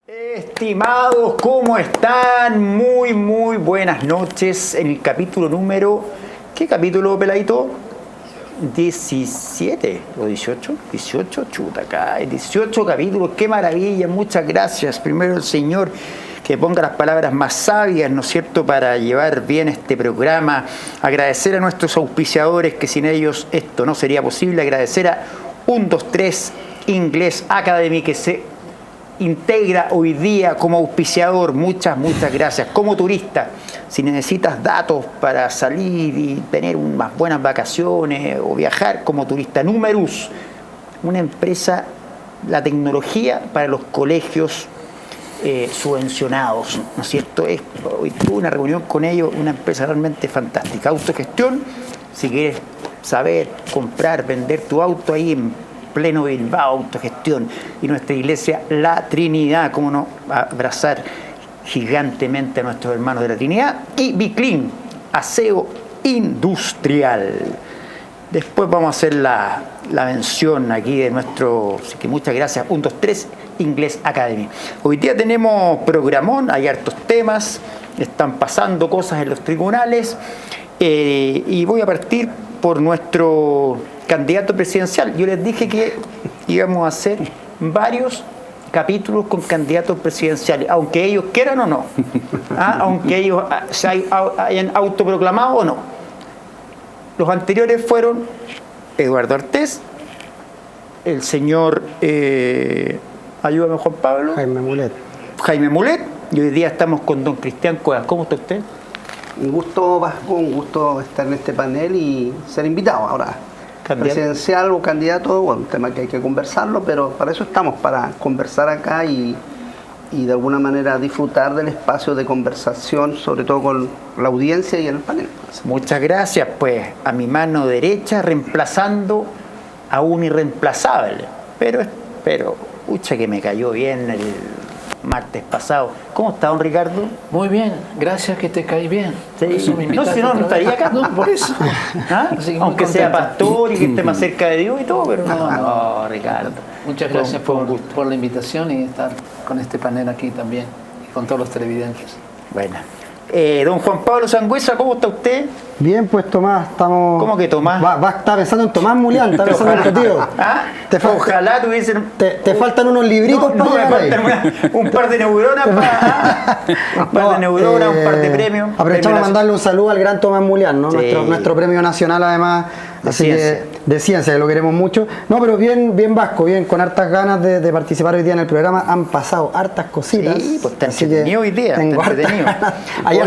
Estimados, ¿cómo están? Muy buenas noches en el capítulo número... ¿Qué capítulo, peladito? 17 o 18, 18, chuta acá, 18 capítulos, qué maravilla, muchas gracias. Primero el Señor que ponga las palabras más sabias, ¿no es cierto?, para llevar bien este programa. Agradecer a nuestros auspiciadores, que sin ellos esto no sería posible. Agradecer a 123 Inglés Academy, que se integra hoy día como auspiciador. Muchas gracias. Como turista, si necesitas datos para salir y tener unas buenas vacaciones o viajar como turista, Numerus, una empresa, la tecnología para los colegios subvencionados, ¿no es cierto? Hoy tuve una reunión con ellos, una empresa realmente fantástica. Autogestión, si quieres saber, comprar, vender tu auto ahí en pleno Bilbao, autogestión. Y nuestra iglesia, la Trinidad, cómo no abrazar gigantemente a nuestros hermanos de la Trinidad. Y Biclean, aseo industrial. Después vamos a hacer la mención aquí de nuestro, así que muchas gracias, 123 Inglés Academy. Hoy día tenemos programón, hay hartos temas, están pasando cosas en los tribunales, y voy a partir por nuestro candidato presidencial. Yo les dije que íbamos a hacer varios capítulos con candidatos presidenciales, aunque ellos quieran o no, aunque ellos se hayan autoproclamado o no. Los anteriores fueron Eduardo Artés, el señor, ayúdame Juan Pablo, Jaime Mulet, y hoy día estamos con don Cristian Cuevas. ¿Cómo está usted? Un gusto, Vasco, un gusto estar en este panel y ser invitado ahora. Presidencial o candidato, bueno, un tema que hay que conversarlo, pero para eso estamos, para conversar acá y de alguna manera disfrutar del espacio de conversación, sobre todo con la audiencia y en el panel. Muchas gracias, pues a mi mano derecha, reemplazando a un irreemplazable, pero pucha que me cayó bien el martes pasado. ¿Cómo está, don Ricardo? Muy bien, gracias que te caí bien. Sí. No, si no estaría acá. No, por eso. Aunque sea pastor y que esté más cerca de Dios y todo, pero no, Ricardo. Muchas gracias por la invitación y estar con este panel aquí también y con todos los televidentes. Bueno. Don Juan Pablo Sangüesa, ¿cómo está usted? Bien, pues Tomás, estamos... ¿Cómo que Tomás? Está pensando en Tomás Mulián, está pensando en tu tío. Ojalá tuviesen... Te faltan unos libritos me faltan un par de neuronas un par de premios. Aprovechamos a mandarle un saludo al gran Tomás Mulián, ¿no? Sí. Nuestro premio nacional además, de ciencia, que lo queremos mucho. No, pero bien vasco, bien, con hartas ganas de participar hoy día en el programa. Han pasado hartas cositas. Sí, pues está entretenido hoy día. Tengo hay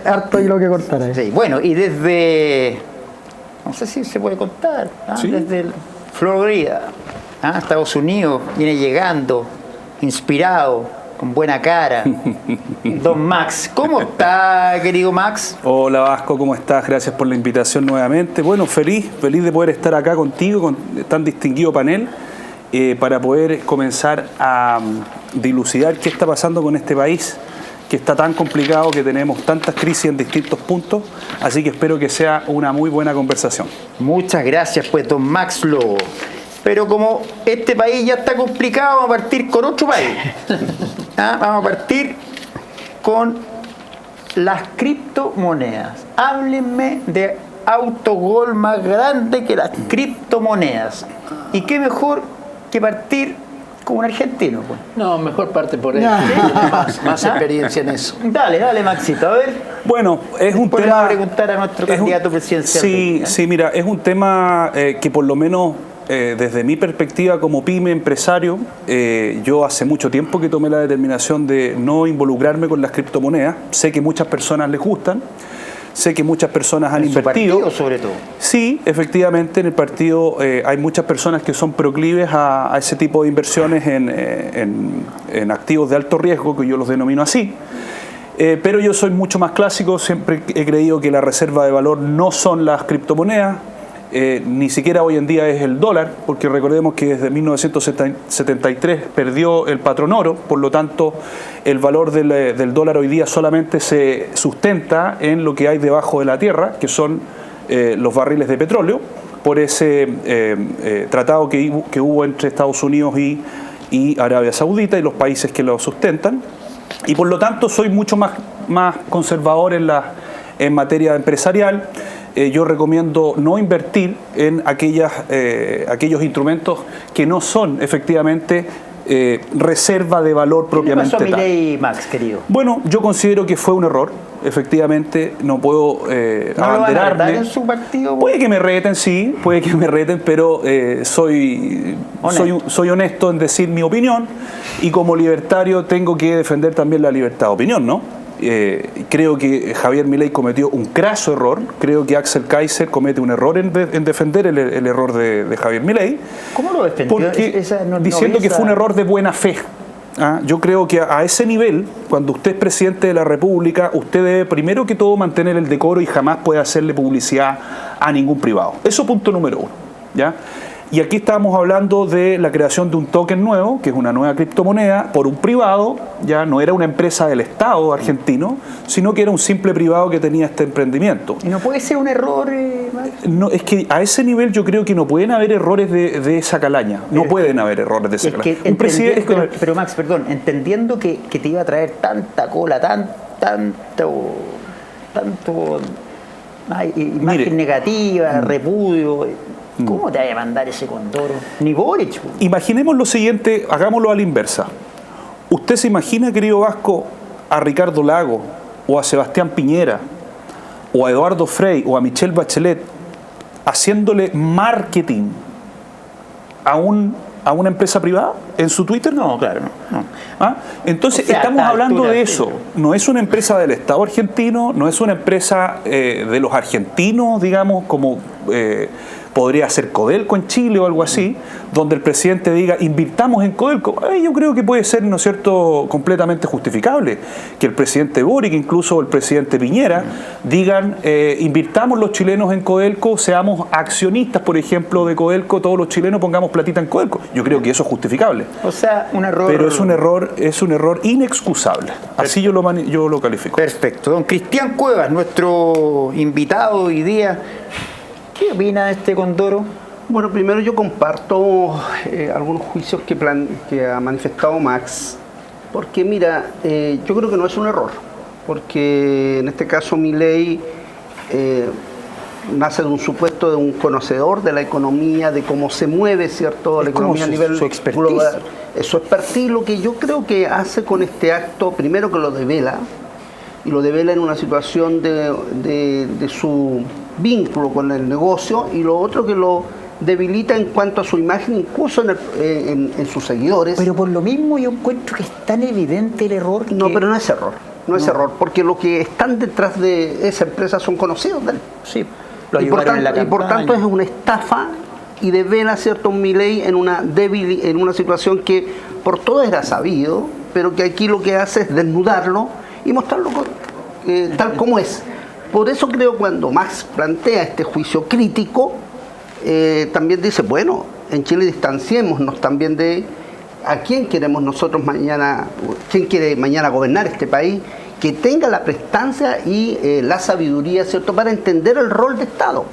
harto hilo que cortar ahí. Sí, bueno, y desde, no sé si se puede contar, ¿sí? Desde Florida, Estados Unidos, viene llegando, inspirado, con buena cara, don Max. ¿Cómo está, querido Max? Hola Vasco, ¿cómo estás? Gracias por la invitación nuevamente. Bueno, feliz de poder estar acá contigo, con tan distinguido panel, para poder comenzar a dilucidar qué está pasando con este país, que está tan complicado, que tenemos tantas crisis en distintos puntos, así que espero que sea una muy buena conversación. Muchas gracias, pues, don Max Lobo. Pero como este país ya está complicado, vamos a partir con otro país. Vamos a partir con las criptomonedas. Háblenme de autogol más grande que las criptomonedas. ¿Y qué mejor que partir con un argentino? Pues? No, mejor parte por él. Más experiencia en eso. Dale, Maxito, a ver. Bueno, es un tema... Vamos a preguntar a nuestro candidato presidencial. Sí, mira, es un tema que por lo menos... desde mi perspectiva como pyme empresario, yo hace mucho tiempo que tomé la determinación de no involucrarme con las criptomonedas. Sé que muchas personas les gustan, sé que muchas personas han invertido. ¿En su partido, sobre todo? Sí, efectivamente, en el partido hay muchas personas que son proclives a ese tipo de inversiones en activos de alto riesgo, que yo los denomino así. Pero yo soy mucho más clásico, siempre he creído que la reserva de valor no son las criptomonedas. Ni siquiera hoy en día es el dólar, porque recordemos que desde 1973 perdió el patrón oro, por lo tanto el valor del dólar hoy día solamente se sustenta en lo que hay debajo de la tierra, que son los barriles de petróleo, por ese tratado que hubo entre Estados Unidos y y Arabia Saudita y los países que lo sustentan, y por lo tanto soy mucho más conservador en materia empresarial. Yo recomiendo no invertir en aquellos instrumentos que no son efectivamente reserva de valor propiamente tal. ¿Qué le pasó a Milei, Max, querido? Bueno, yo considero que fue un error. Efectivamente, no puedo abanderarme. ¿En su partido? Puede que me reten, sí, puede que me reten, pero soy honesto en decir mi opinión, y como libertario tengo que defender también la libertad de opinión, ¿no? Creo que Javier Milei cometió un craso error. Creo que Axel Kaiser comete un error en defender el error de Javier Milei. ¿Cómo lo defendió? Porque diciendo que fue un error de buena fe. Yo creo que a ese nivel, cuando usted es presidente de la República, usted debe primero que todo mantener el decoro y jamás puede hacerle publicidad a ningún privado. Eso punto número uno, ¿ya? Y aquí estábamos hablando de la creación de un token nuevo, que es una nueva criptomoneda, por un privado. Ya no era una empresa del Estado argentino, sino que era un simple privado que tenía este emprendimiento. ¿Y no puede ser un error, Max? No, es que a ese nivel yo creo que no pueden haber errores de esa calaña. No pueden haber errores de esa calaña. Pero Max, perdón, entendiendo que te iba a traer tanta cola, tanto imagen negativa, repudio, ¿cómo te vaya a mandar ese condoro? Ni Boric. Imaginemos lo siguiente, hagámoslo a la inversa. ¿Usted se imagina, querido Vasco, a Ricardo Lago, o a Sebastián Piñera, o a Eduardo Frei, o a Michelle Bachelet haciéndole marketing a una empresa privada en su Twitter? No, claro, no. Entonces, o sea, estamos hablando de eso. No es una empresa del Estado argentino, no es una empresa de los argentinos, digamos, como podría ser Codelco en Chile o algo así, donde el presidente diga, invirtamos en Codelco. Yo creo que puede ser, ¿no es cierto?, completamente justificable que el presidente Boric, incluso el presidente Piñera, digan, invirtamos los chilenos en Codelco, seamos accionistas, por ejemplo, de Codelco, todos los chilenos pongamos platita en Codelco. Yo creo que eso es justificable. O sea, un error. Pero es un error inexcusable. Así yo lo califico. Perfecto. Don Cristian Cuevas, nuestro invitado hoy día, ¿qué opina de este condoro? Bueno, primero yo comparto algunos juicios que ha manifestado Max, porque mira, yo creo que no es un error, porque en este caso Milei nace de un supuesto de un conocedor de la economía, de cómo se mueve, ¿cierto?, la economía a nivel global. Su expertise, lo que yo creo que hace con este acto, primero que lo devela, y lo devela en una situación de su vínculo con el negocio, y lo otro que lo debilita en cuanto a su imagen, incluso en sus seguidores. Pero por lo mismo yo encuentro que es tan evidente el error. No, pero no es error. No es error, porque los que están detrás de esa empresa son conocidos de él. Sí, lo ayudaron en la campaña. Y por tanto es una estafa, y devela, ¿cierto?, un Milei en una situación que por todo era sabido, pero que aquí lo que hace es desnudarlo y mostrarlo tal como es. Por eso creo, cuando Max plantea este juicio crítico, también dice, bueno, en Chile distanciémonos también de a quién queremos nosotros mañana, quién quiere mañana gobernar este país, que tenga la prestancia y la sabiduría, ¿cierto?, para entender el rol de Estado,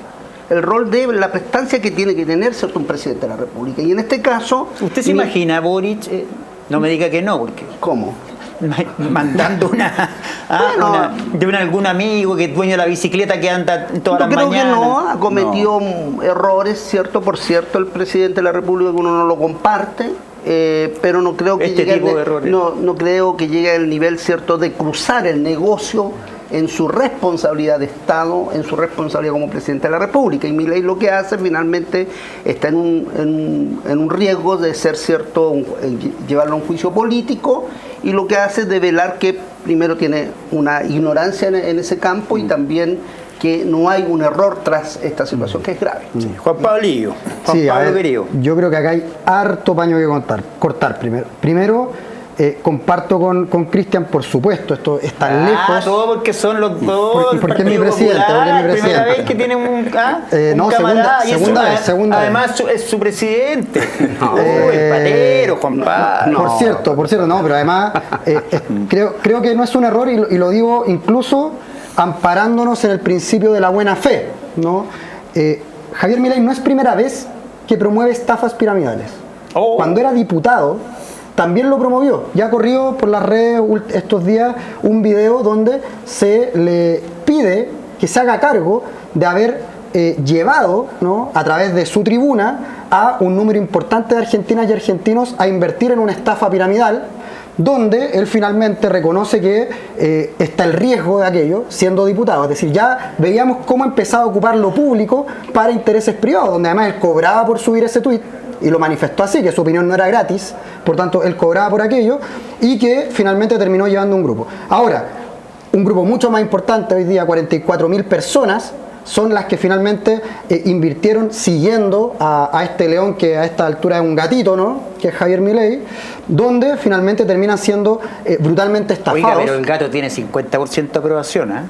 el rol de la prestancia que tiene que tener, ¿cierto?, un presidente de la República. Y en este caso... ¿Usted se imagina, Boric? No me diga que no, porque... ¿Cómo? Mandando de algún amigo que es dueño de la bicicleta que anda todas las mañanas. Yo creo que no, ha cometido errores, ¿cierto? Por cierto, el presidente de la República, que uno no lo comparte, pero no creo que no creo que llegue al nivel, ¿cierto?, de cruzar el negocio en su responsabilidad de Estado, en su responsabilidad como presidente de la República. Y Milei lo que hace finalmente está en un riesgo de ser, ¿cierto?, llevarlo a un juicio político, y lo que hace es develar que primero tiene una ignorancia en ese campo, y también que no hay un error tras esta situación, que es grave. Sí. Juan Pablillo, querido. Yo creo que acá hay harto paño que cortar primero. Comparto con Cristian, por supuesto, esto es tan lejos. Todo porque son los dos. Porque es mi presidente. Primera vez que tiene un camarada. Segunda vez. Además es su presidente. El patero, Juan Pablo. Por cierto, no, pero además creo que no es un error, y lo digo incluso amparándonos en el principio de la buena fe, ¿no? Javier Milei no es primera vez que promueve estafas piramidales. Cuando era diputado, también lo promovió. Ya corrió por las redes estos días un video donde se le pide que se haga cargo de haber llevado, ¿no?, a través de su tribuna a un número importante de argentinas y argentinos a invertir en una estafa piramidal, donde él finalmente reconoce que está el riesgo de aquello siendo diputado. Es decir, ya veíamos cómo empezaba a ocupar lo público para intereses privados, donde además él cobraba por subir ese tuit, y lo manifestó así, que su opinión no era gratis, por tanto él cobraba por aquello, y que finalmente terminó llevando un grupo. Ahora, un grupo mucho más importante hoy día, 44.000 personas, son las que finalmente invirtieron siguiendo a este león que a esta altura es un gatito, ¿no?, que es Javier Milei, donde finalmente terminan siendo brutalmente estafados. Oiga, pero el gato tiene 50% de aprobación, ¿eh?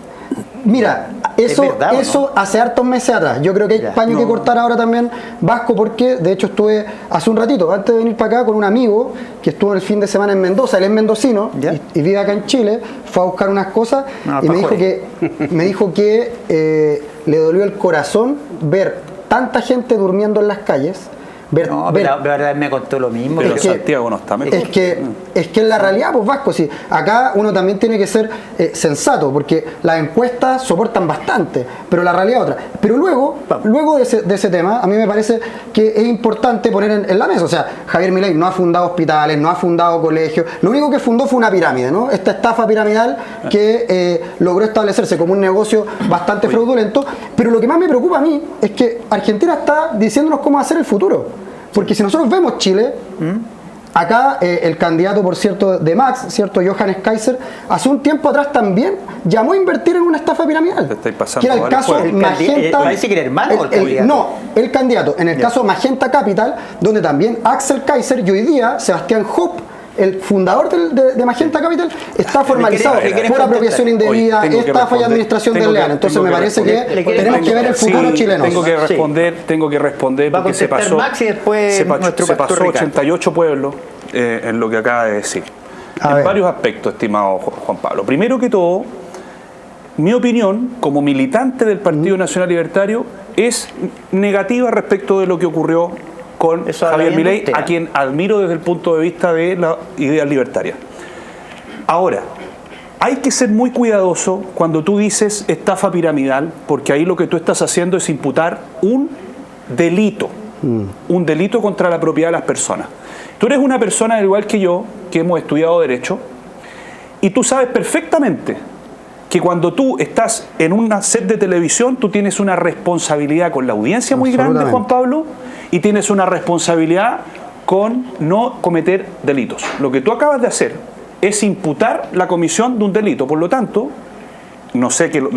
Mira, eso, verdad, eso ¿no? hace hartos meses atrás. Yo creo que hay paño que cortar ahora también, Vasco, porque de hecho estuve hace un ratito, antes de venir para acá, con un amigo que estuvo el fin de semana en Mendoza. Él es mendocino y vive acá en Chile. Fue a buscar unas cosas y me dijo que le dolió el corazón ver tanta gente durmiendo en las calles. Pero la verdad me contó lo mismo. Pero Santiago no está mejor. Es que es la realidad, pues, Vasco, sí. Acá uno también tiene que ser sensato, porque las encuestas soportan bastante, pero la realidad es otra. Pero luego de ese tema, a mí me parece que es importante poner en la mesa. O sea, Javier Milei no ha fundado hospitales, no ha fundado colegios. Lo único que fundó fue una pirámide, ¿no? Esta estafa piramidal que logró establecerse como un negocio bastante fraudulento. Pero lo que más me preocupa a mí es que Argentina está diciéndonos cómo hacer el futuro. Porque si nosotros vemos Chile, acá el candidato, por cierto, de Max, ¿cierto?, Johannes Kaiser, hace un tiempo atrás también llamó a invertir en una estafa piramidal. Que era el caso Magenta. Parece que era hermano o el candidato. No, el candidato. En el caso Magenta Capital, donde también Axel Kaiser y hoy día Sebastián Hopp, el fundador de Magenta Capital, está formalizado por apropiación indebida, estafa y administración desleal. Entonces me parece que tenemos que ver el futuro chileno. Tengo que responder porque se pasó 88 pueblos en lo que acaba de decir. En varios aspectos, estimado Juan Pablo. Primero que todo, mi opinión como militante del Partido Nacional Libertario es negativa respecto de lo que ocurrió con Javier Milei, a quien admiro desde el punto de vista de la idea libertaria. Ahora, hay que ser muy cuidadoso cuando tú dices estafa piramidal, porque ahí lo que tú estás haciendo es imputar un delito contra la propiedad de las personas. Tú eres una persona, al igual que yo, que hemos estudiado Derecho, y tú sabes perfectamente que cuando tú estás en una set de televisión, tú tienes una responsabilidad con la audiencia muy grande, Juan Pablo, y tienes una responsabilidad con no cometer delitos. Lo que tú acabas de hacer es imputar la comisión de un delito. Por lo tanto, no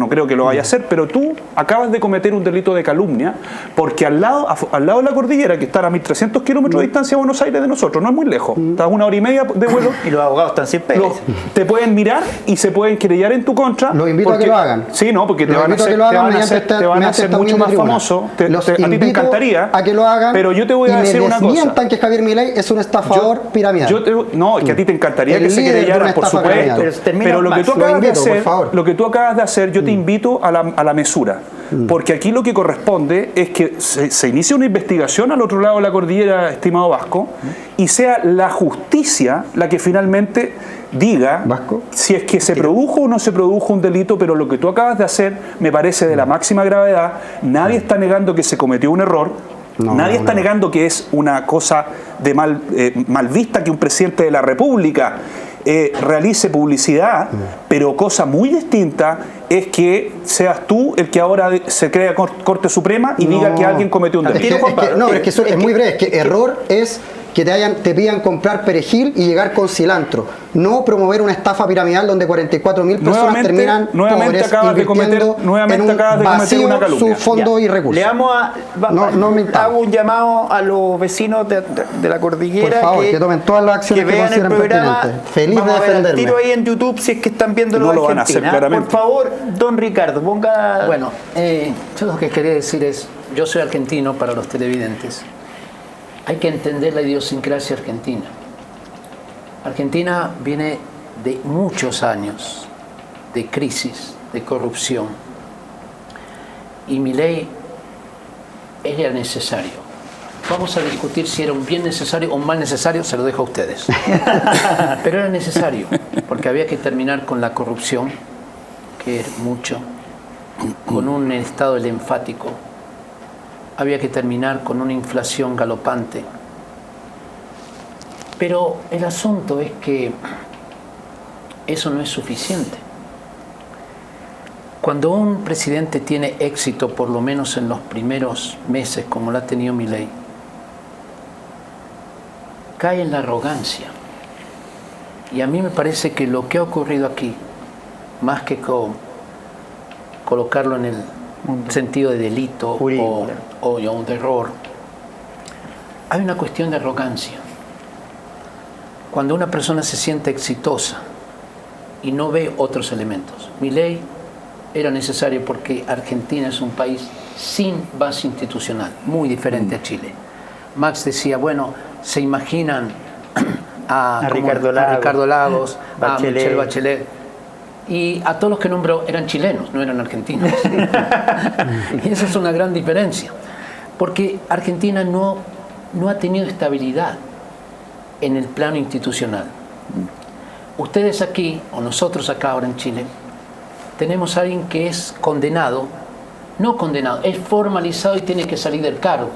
creo que lo vaya a hacer, pero tú acabas de cometer un delito de calumnia, porque al lado de la cordillera, que está a 1.300 kilómetros de distancia de Buenos Aires de nosotros, no es muy lejos, está a 1 hora y media de vuelo. Y los abogados están sin pegas. Te pueden mirar y se pueden querellar en tu contra. Los invito a que lo hagan. Sí, no, porque te van a hacer mucho más famoso. A ti te encantaría. A que lo hagan. Pero yo te voy a decir una cosa. Mientan que Javier Milei es un estafador piramidal. No, es que a ti te encantaría que se querellaran, por supuesto. Pero lo que tú acabas de hacer, de hacer, yo te invito a la mesura, porque aquí lo que corresponde es que se inicie una investigación al otro lado de la cordillera, estimado Vasco, y sea la justicia la que finalmente diga ¿Vasco? Si es que se produjo o no se produjo un delito. Pero lo que tú acabas de hacer me parece de la máxima gravedad. Nadie está negando que se cometió un error. Nadie está negando que es una cosa de mal vista que un presidente de la República realice publicidad, pero cosa muy distinta es que seas tú el que ahora se crea Corte Suprema y diga que alguien cometió un delito. Pero es que es muy breve, es que error es que te pidan comprar perejil y llegar con cilantro, no promover una estafa piramidal donde 44.000 personas terminan pobres invirtiendo en una calumnia. Su fondo y recursos. Hago un llamado a los vecinos de la cordillera, por favor, que tomen todas las acciones que consideren pertinentes. Feliz de defenderme. Tiro ahí en YouTube si es que están viendo lo de Argentina. Por favor, don Ricardo, ponga... Bueno, yo lo que quería decir es, yo soy argentino para los televidentes. Hay que entender la idiosincrasia argentina. Argentina viene de muchos años de crisis, de corrupción. Y Milei era necesario. vamos a discutir si era un bien necesario o un mal necesario, se lo dejo a ustedes. Pero era necesario, porque había que terminar con la corrupción, que es mucho, con un estado linfático, había que terminar con una inflación galopante. Pero el asunto es que eso no es suficiente. Cuando un presidente tiene éxito, por lo menos en los primeros meses, como lo ha tenido Milei, cae en la arrogancia. Y a mí me parece que lo que ha ocurrido aquí, más que colocarlo en el sentido de delito o de error, hay una cuestión de arrogancia. Cuando una persona se siente exitosa y no ve otros elementos. Milei era necesario porque Argentina es un país sin base institucional, muy diferente a Chile. Max decía, bueno, se imaginan a Ricardo Lagos, a Michelle Bachelet, y a todos los que nombró eran chilenos, no eran argentinos. Y esa es una gran diferencia, porque Argentina no ha tenido estabilidad en el plano institucional. Ustedes aquí, o nosotros acá ahora en Chile, tenemos a alguien que es condenado, no condenado, es formalizado y tiene que salir del cargo.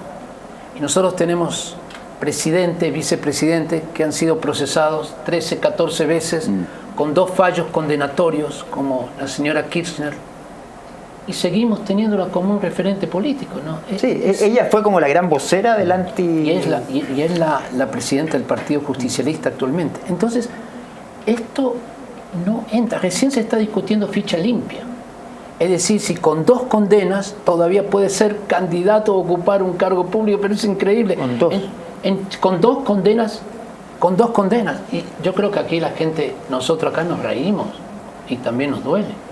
Y nosotros tenemos presidente, vicepresidente, que han sido procesados 13, 14 veces, con 2 fallos condenatorios, como la señora Kirchner, y seguimos teniéndola como un referente político, ¿no? Ella fue como la gran vocera del anti... Y es la presidenta del Partido Justicialista actualmente. Entonces, esto no entra, recién se está discutiendo ficha limpia. Es decir, si con 2 condenas todavía puede ser candidato a ocupar un cargo público, pero es increíble. Con dos condenas. Y yo creo que aquí la gente, nosotros acá nos reímos y también nos duele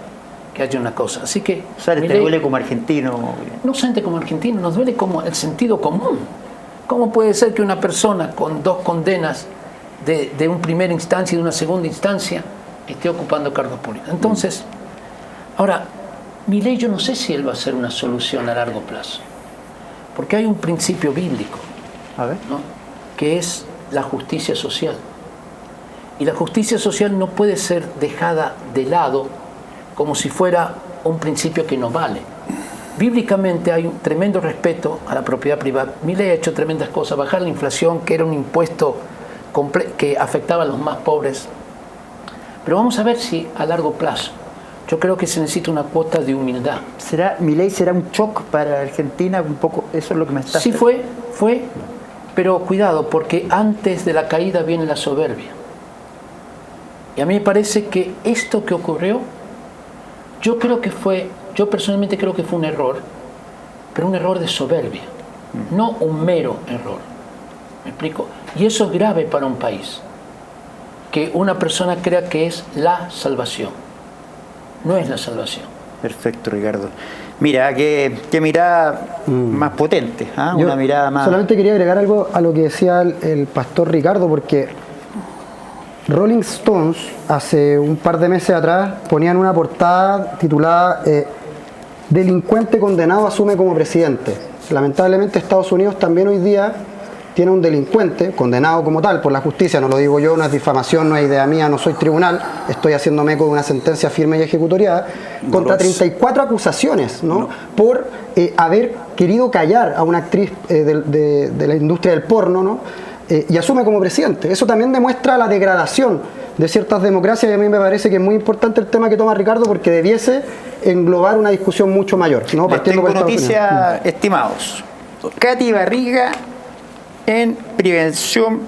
que haya una cosa. Así que... O sea, ¿te duele como argentino? No solamente como argentino, nos duele como el sentido común. ¿Cómo puede ser que una persona con 2 condenas de una primera instancia y de una segunda instancia esté ocupando cargos públicos? Entonces, ahora, Milei, yo no sé si él va a ser una solución a largo plazo, porque hay un principio bíblico, ¿no?, que es la justicia social. Y la justicia social no puede ser dejada de lado como si fuera un principio que no vale. Bíblicamente hay un tremendo respeto a la propiedad privada. Milei ha hecho tremendas cosas, bajar la inflación, que era un impuesto que afectaba a los más pobres. Pero vamos a ver si a largo plazo. Yo creo que se necesita una cuota de humildad. ¿Milei será un shock para Argentina? Un poco, eso es lo que me está... Sí, fue, pero cuidado, porque antes de la caída viene la soberbia. Y a mí me parece que esto que ocurrió, yo personalmente creo que fue un error, pero un error de soberbia, no un mero error. ¿Me explico? Y eso es grave para un país, que una persona crea que es la salvación. No es la salvación. Perfecto, Ricardo. Mira, qué mirada más potente, ¿eh? Una mirada más... Solamente quería agregar algo a lo que decía el pastor Ricardo, porque Rolling Stones hace un par de meses atrás ponían una portada titulada "Delincuente condenado asume como presidente". Lamentablemente Estados Unidos también hoy día tiene un delincuente condenado como tal por la justicia, no lo digo yo, no es difamación, no es idea mía, no soy tribunal, estoy haciéndome eco de una sentencia firme y ejecutoriada, contra 34 acusaciones, ¿no? Por haber querido callar a una actriz de la industria del porno, ¿no? Y asume como presidente. Eso también demuestra la degradación de ciertas democracias, y a mí me parece que es muy importante el tema que toma Ricardo, porque debiese englobar una discusión mucho mayor, ¿no? Les tengo noticias, estimados. Katy Barriga en prisión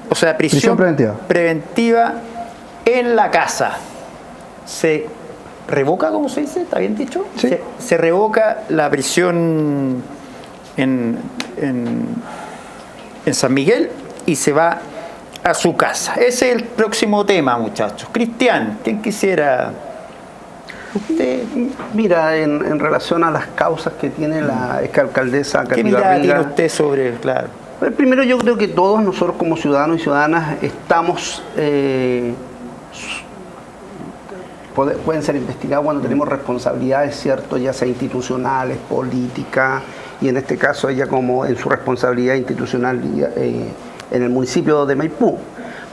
preventiva en la casa. Se revoca, ¿cómo se dice? ¿Está bien dicho? Sí. Se revoca la prisión en San Miguel y se va a su casa. Ese es el próximo tema, muchachos. Cristian, ¿quién quisiera? Usted. Mira, en relación a las causas que tiene la exalcaldesa Katy Barriga, ¿qué mirada tiene usted sobre, claro? Primero, yo creo que todos nosotros como ciudadanos y ciudadanas estamos, pueden ser investigados cuando tenemos responsabilidades, ¿cierto? Ya sea institucionales, políticas, y en este caso ella como en su responsabilidad institucional en el municipio de Maipú.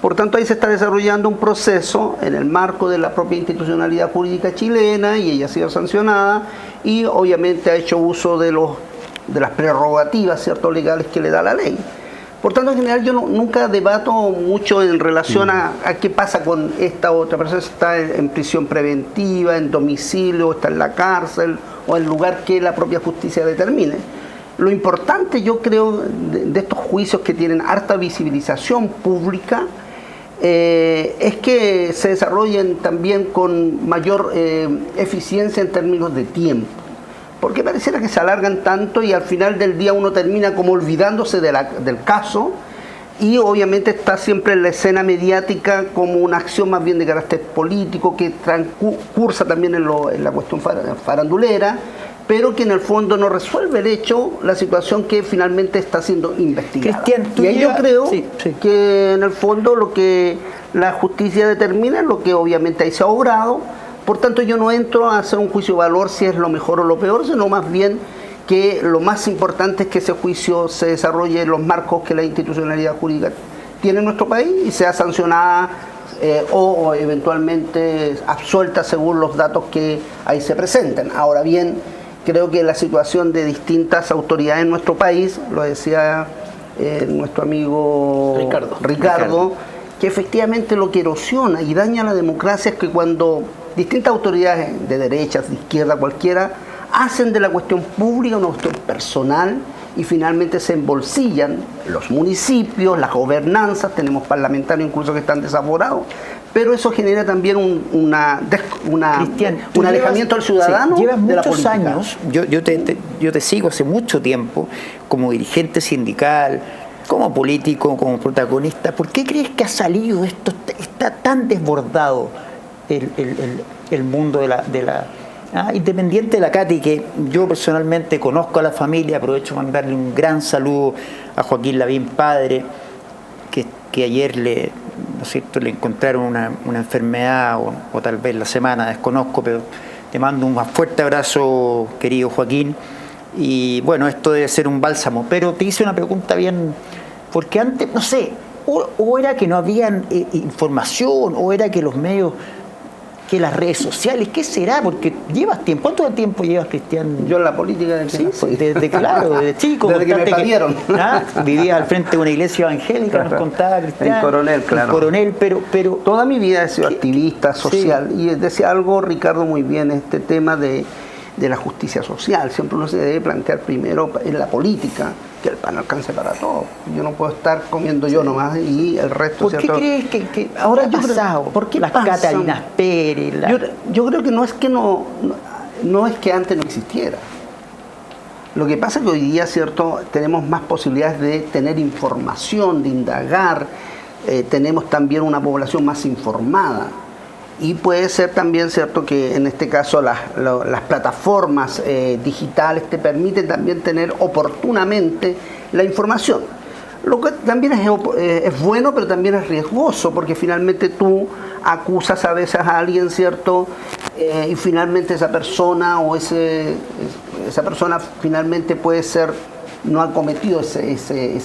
Por tanto, ahí se está desarrollando un proceso en el marco de la propia institucionalidad jurídica chilena y ella ha sido sancionada y obviamente ha hecho uso de las prerrogativas, ¿cierto?, legales que le da la ley. Por tanto, en general yo nunca debato mucho en relación a qué pasa con esta otra persona, si está en prisión preventiva, en domicilio, está en la cárcel o en el lugar que la propia justicia determine. Lo importante, yo creo, de estos juicios que tienen harta visibilización pública, es que se desarrollen también con mayor eficiencia en términos de tiempo. Porque pareciera que se alargan tanto y al final del día uno termina como olvidándose del caso y obviamente está siempre en la escena mediática como una acción más bien de carácter político que transcursa también en la cuestión farandulera, pero que en el fondo no resuelve el hecho, la situación que finalmente está siendo investigada. Cristian, y ahí yo creo que en el fondo lo que la justicia determina es lo que obviamente ahí se ha obrado. Por tanto, yo no entro a hacer un juicio de valor si es lo mejor o lo peor, sino más bien que lo más importante es que ese juicio se desarrolle en los marcos que la institucionalidad jurídica tiene en nuestro país y sea sancionada o eventualmente absuelta según los datos que ahí se presenten. Ahora bien, creo que la situación de distintas autoridades en nuestro país, lo decía nuestro amigo Ricardo, que efectivamente lo que erosiona y daña la democracia es que cuando distintas autoridades de derecha, de izquierda, cualquiera, hacen de la cuestión pública una cuestión personal y finalmente se embolsillan los municipios, las gobernanzas, tenemos parlamentarios incluso que están desaforados, pero eso genera también un alejamiento del ciudadano. Sí, llevas de muchos la años, yo te sigo hace mucho tiempo como dirigente sindical, como político, como protagonista. ¿Por qué crees que ha salido esto? Está tan desbordado el mundo de la independiente de la Cati, que yo personalmente conozco a la familia, aprovecho para mandarle un gran saludo a Joaquín Lavín padre, que ayer le encontraron una enfermedad o tal vez la semana, desconozco, pero te mando un fuerte abrazo, querido Joaquín. Y bueno, esto debe ser un bálsamo, pero te hice una pregunta bien, porque antes, no sé, o era que no había información, o era que los medios, que las redes sociales, ¿qué será? Porque llevas tiempo. ¿Cuánto tiempo llevas, Cristian? Yo en la política desde chico. Desde que me parieron. Vivías al frente de una iglesia evangélica, nos contaba Cristian. En Coronel, claro. En Coronel, pero toda mi vida he sido activista social. Sí. Y decía algo, Ricardo, muy bien, este tema de la justicia social. Siempre uno se debe plantear primero en la política que el pan alcance para todos. Yo no puedo estar comiendo yo nomás y el resto... ¿Por qué crees que ahora ha pasado? ¿Por qué las Catalinas Pérez? Yo creo que no es que antes no existiera. Lo que pasa es que hoy día, ¿cierto?, tenemos más posibilidades de tener información, de indagar, tenemos también una población más informada. Y puede ser también cierto que en este caso las plataformas digitales te permiten también tener oportunamente la información. Lo que también es bueno, pero también es riesgoso, porque finalmente tú acusas a veces a alguien, ¿cierto? Y finalmente esa persona esa persona finalmente puede ser, no ha cometido ese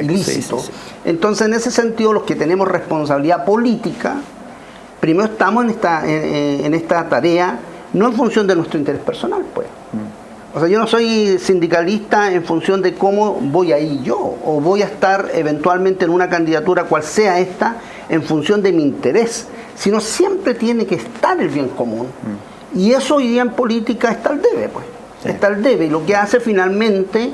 ilícito. Sí. Entonces, en ese sentido, los que tenemos responsabilidad política, primero estamos en esta tarea, no en función de nuestro interés personal, pues. O sea, yo no soy sindicalista en función de cómo voy a ir yo, o voy a estar eventualmente en una candidatura, cual sea esta, en función de mi interés, sino siempre tiene que estar el bien común. Y eso hoy día en política está al debe, pues. Sí. Está al debe, y lo que hace finalmente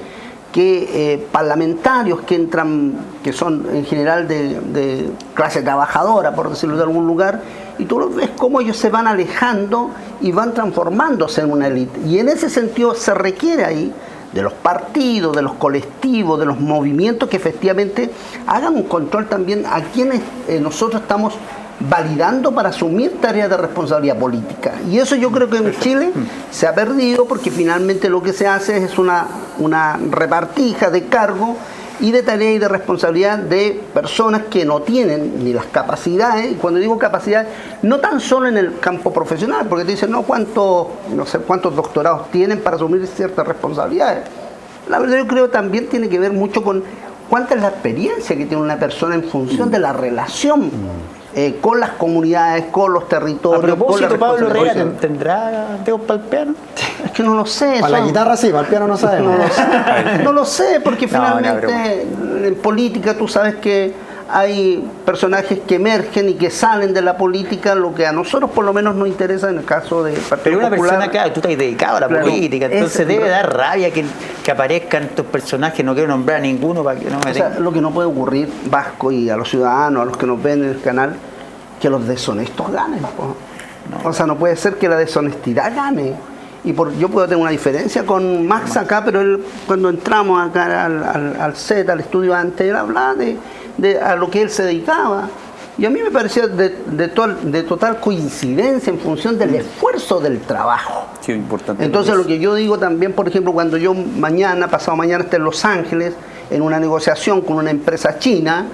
que parlamentarios que entran, que son en general de clase trabajadora, por decirlo de algún lugar, y tú ves cómo ellos se van alejando y van transformándose en una élite. Y en ese sentido se requiere ahí de los partidos, de los colectivos, de los movimientos que efectivamente hagan un control también a quienes nosotros estamos validando para asumir tareas de responsabilidad política. Y eso yo creo que en Chile se ha perdido, porque finalmente lo que se hace es una repartija de cargo y de tareas y de responsabilidad de personas que no tienen ni las capacidades. Y cuando digo capacidades, no tan solo en el campo profesional, porque te dicen, no sé cuántos doctorados tienen para asumir ciertas responsabilidades. La verdad yo creo también tiene que ver mucho con cuánta es la experiencia que tiene una persona en función de la relación con las comunidades, con los territorios. A propósito, con la Pablo Herrera, responsabilidad. ¿tendrá dedos para el piano? Es que no lo sé. Para la guitarra sí, para el piano no sabemos. No lo sé, porque No, finalmente en política tú sabes que hay personajes que emergen y que salen de la política, lo que a nosotros por lo menos nos interesa en el caso del Partido Pero una Popular. persona, claro, tú estás dedicado a la Claro, política, entonces ese- debe dar rabia que aparezcan estos personajes, no quiero nombrar a ninguno para que no me O sea, den. lo que no puede ocurrir, Vasco, y a los ciudadanos, a los que nos ven en el canal, que los deshonestos ganen. Po. O sea, no puede ser que la deshonestidad gane. Y yo puedo tener una diferencia con Max acá, pero él, cuando entramos acá al set, al estudio antes, él hablaba de a lo que él se dedicaba. Y a mí me parecía de total coincidencia en función del esfuerzo del trabajo. Qué importante. Entonces lo que yo digo también, por ejemplo, cuando yo pasado mañana esté en Los Ángeles, en una negociación con una empresa china,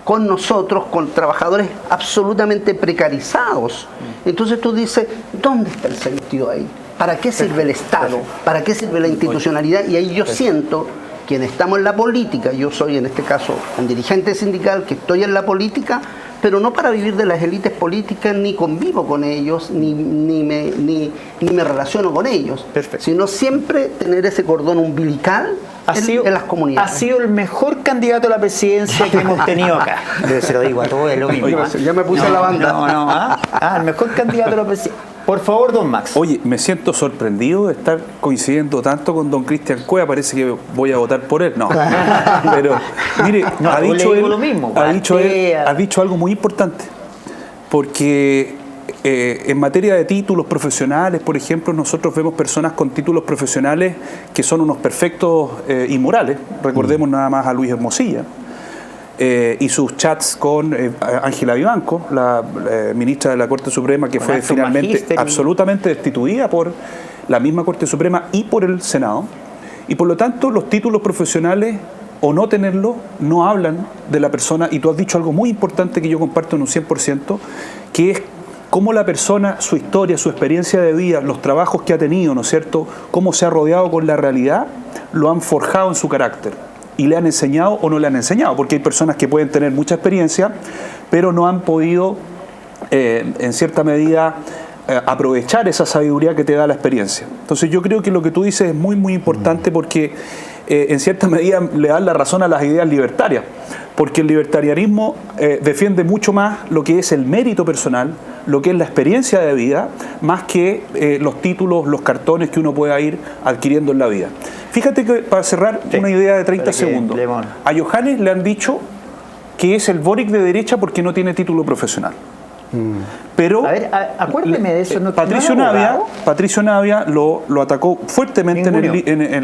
con nosotros, con trabajadores absolutamente precarizados. Entonces tú dices, ¿dónde está el sentido ahí? ¿Para qué sirve el Estado? ¿Para qué sirve la institucionalidad? Y ahí yo siento, quienes estamos en la política, yo soy en este caso un dirigente sindical que estoy en la política, pero no para vivir de las élites políticas, ni convivo con ellos, ni me relaciono con ellos, Perfecto. sino siempre tener ese cordón umbilical en las comunidades. Ha sido el mejor candidato a la presidencia que hemos tenido acá. Se lo digo a todos, es lo mismo. Oye, ya me puse la banda. El mejor candidato a la presidencia. Por favor, don Max. Oye, me siento sorprendido de estar coincidiendo tanto con don Cristian Cueva, parece que voy a votar por él. No, pero mire, No, ha yo dicho le digo él, lo mismo, ha dicho algo muy importante, porque en materia de títulos profesionales, por ejemplo, nosotros vemos personas con títulos profesionales que son unos perfectos inmorales. Recordemos nada más a Luis Hermosilla. Y sus chats con Ángela Vivanco, la ministra de la Corte Suprema, que Con fue acto finalmente magíster. absolutamente destituida por la misma Corte Suprema y por el Senado. Y por lo tanto, los títulos profesionales, o no tenerlos, no hablan de la persona. Y tú has dicho algo muy importante que yo comparto en un 100%, que es cómo la persona, su historia, su experiencia de vida, los trabajos que ha tenido, ¿no es cierto?, cómo se ha rodeado con la realidad, lo han forjado en su carácter. Y le han enseñado o no le han enseñado, porque hay personas que pueden tener mucha experiencia, pero no han podido, en cierta medida, aprovechar esa sabiduría que te da la experiencia. Entonces yo creo que lo que tú dices es muy, muy importante porque, en cierta medida, le dan la razón a las ideas libertarias, porque el libertarianismo defiende mucho más lo que es el mérito personal, lo que es la experiencia de vida, más que los títulos, los cartones que uno pueda ir adquiriendo en la vida. Fíjate que, para cerrar, una idea de 30 segundos. A Johannes le han dicho que es el Boric de derecha porque no tiene título profesional. Pero A ver, acuérdeme de eso. Patricio Navia lo atacó fuertemente,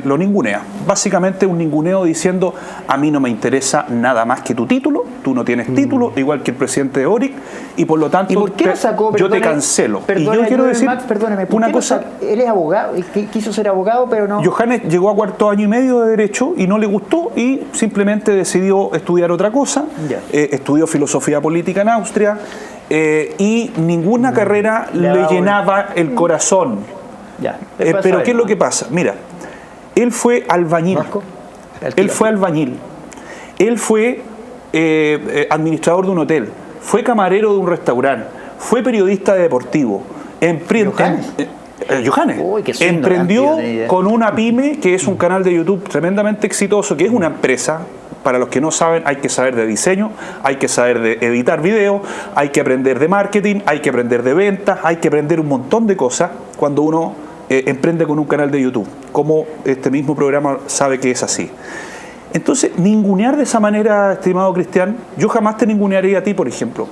lo ningunea. Básicamente un ninguneo diciendo: a mí no me interesa nada más que tu título, tú no tienes título, igual que el presidente de Boric, y por lo tanto ¿Y por qué lo sacó? yo te cancelo. Y yo quiero decir perdóneme, ¿por una qué lo cosa. Él es abogado, quiso ser abogado, pero no. Johannes llegó a 4º año y medio de Derecho y no le gustó y simplemente decidió estudiar otra cosa. Estudió filosofía política en Austria y ninguna carrera le llenaba el corazón. Pero ¿qué es lo que pasa? Mira, él fue albañil. Él fue albañil. Él fue administrador de un hotel. Fue camarero de un restaurante. Fue periodista deportivo. Johannes emprendió con una pyme que es un canal de YouTube tremendamente exitoso, que es una empresa. Para los que no saben, hay que saber de diseño, hay que saber de editar video, hay que aprender de marketing, hay que aprender de ventas, hay que aprender un montón de cosas cuando uno emprende con un canal de YouTube, como este mismo programa sabe que es así. Entonces, ningunear de esa manera, estimado Cristian, yo jamás te ningunearía a ti, por ejemplo,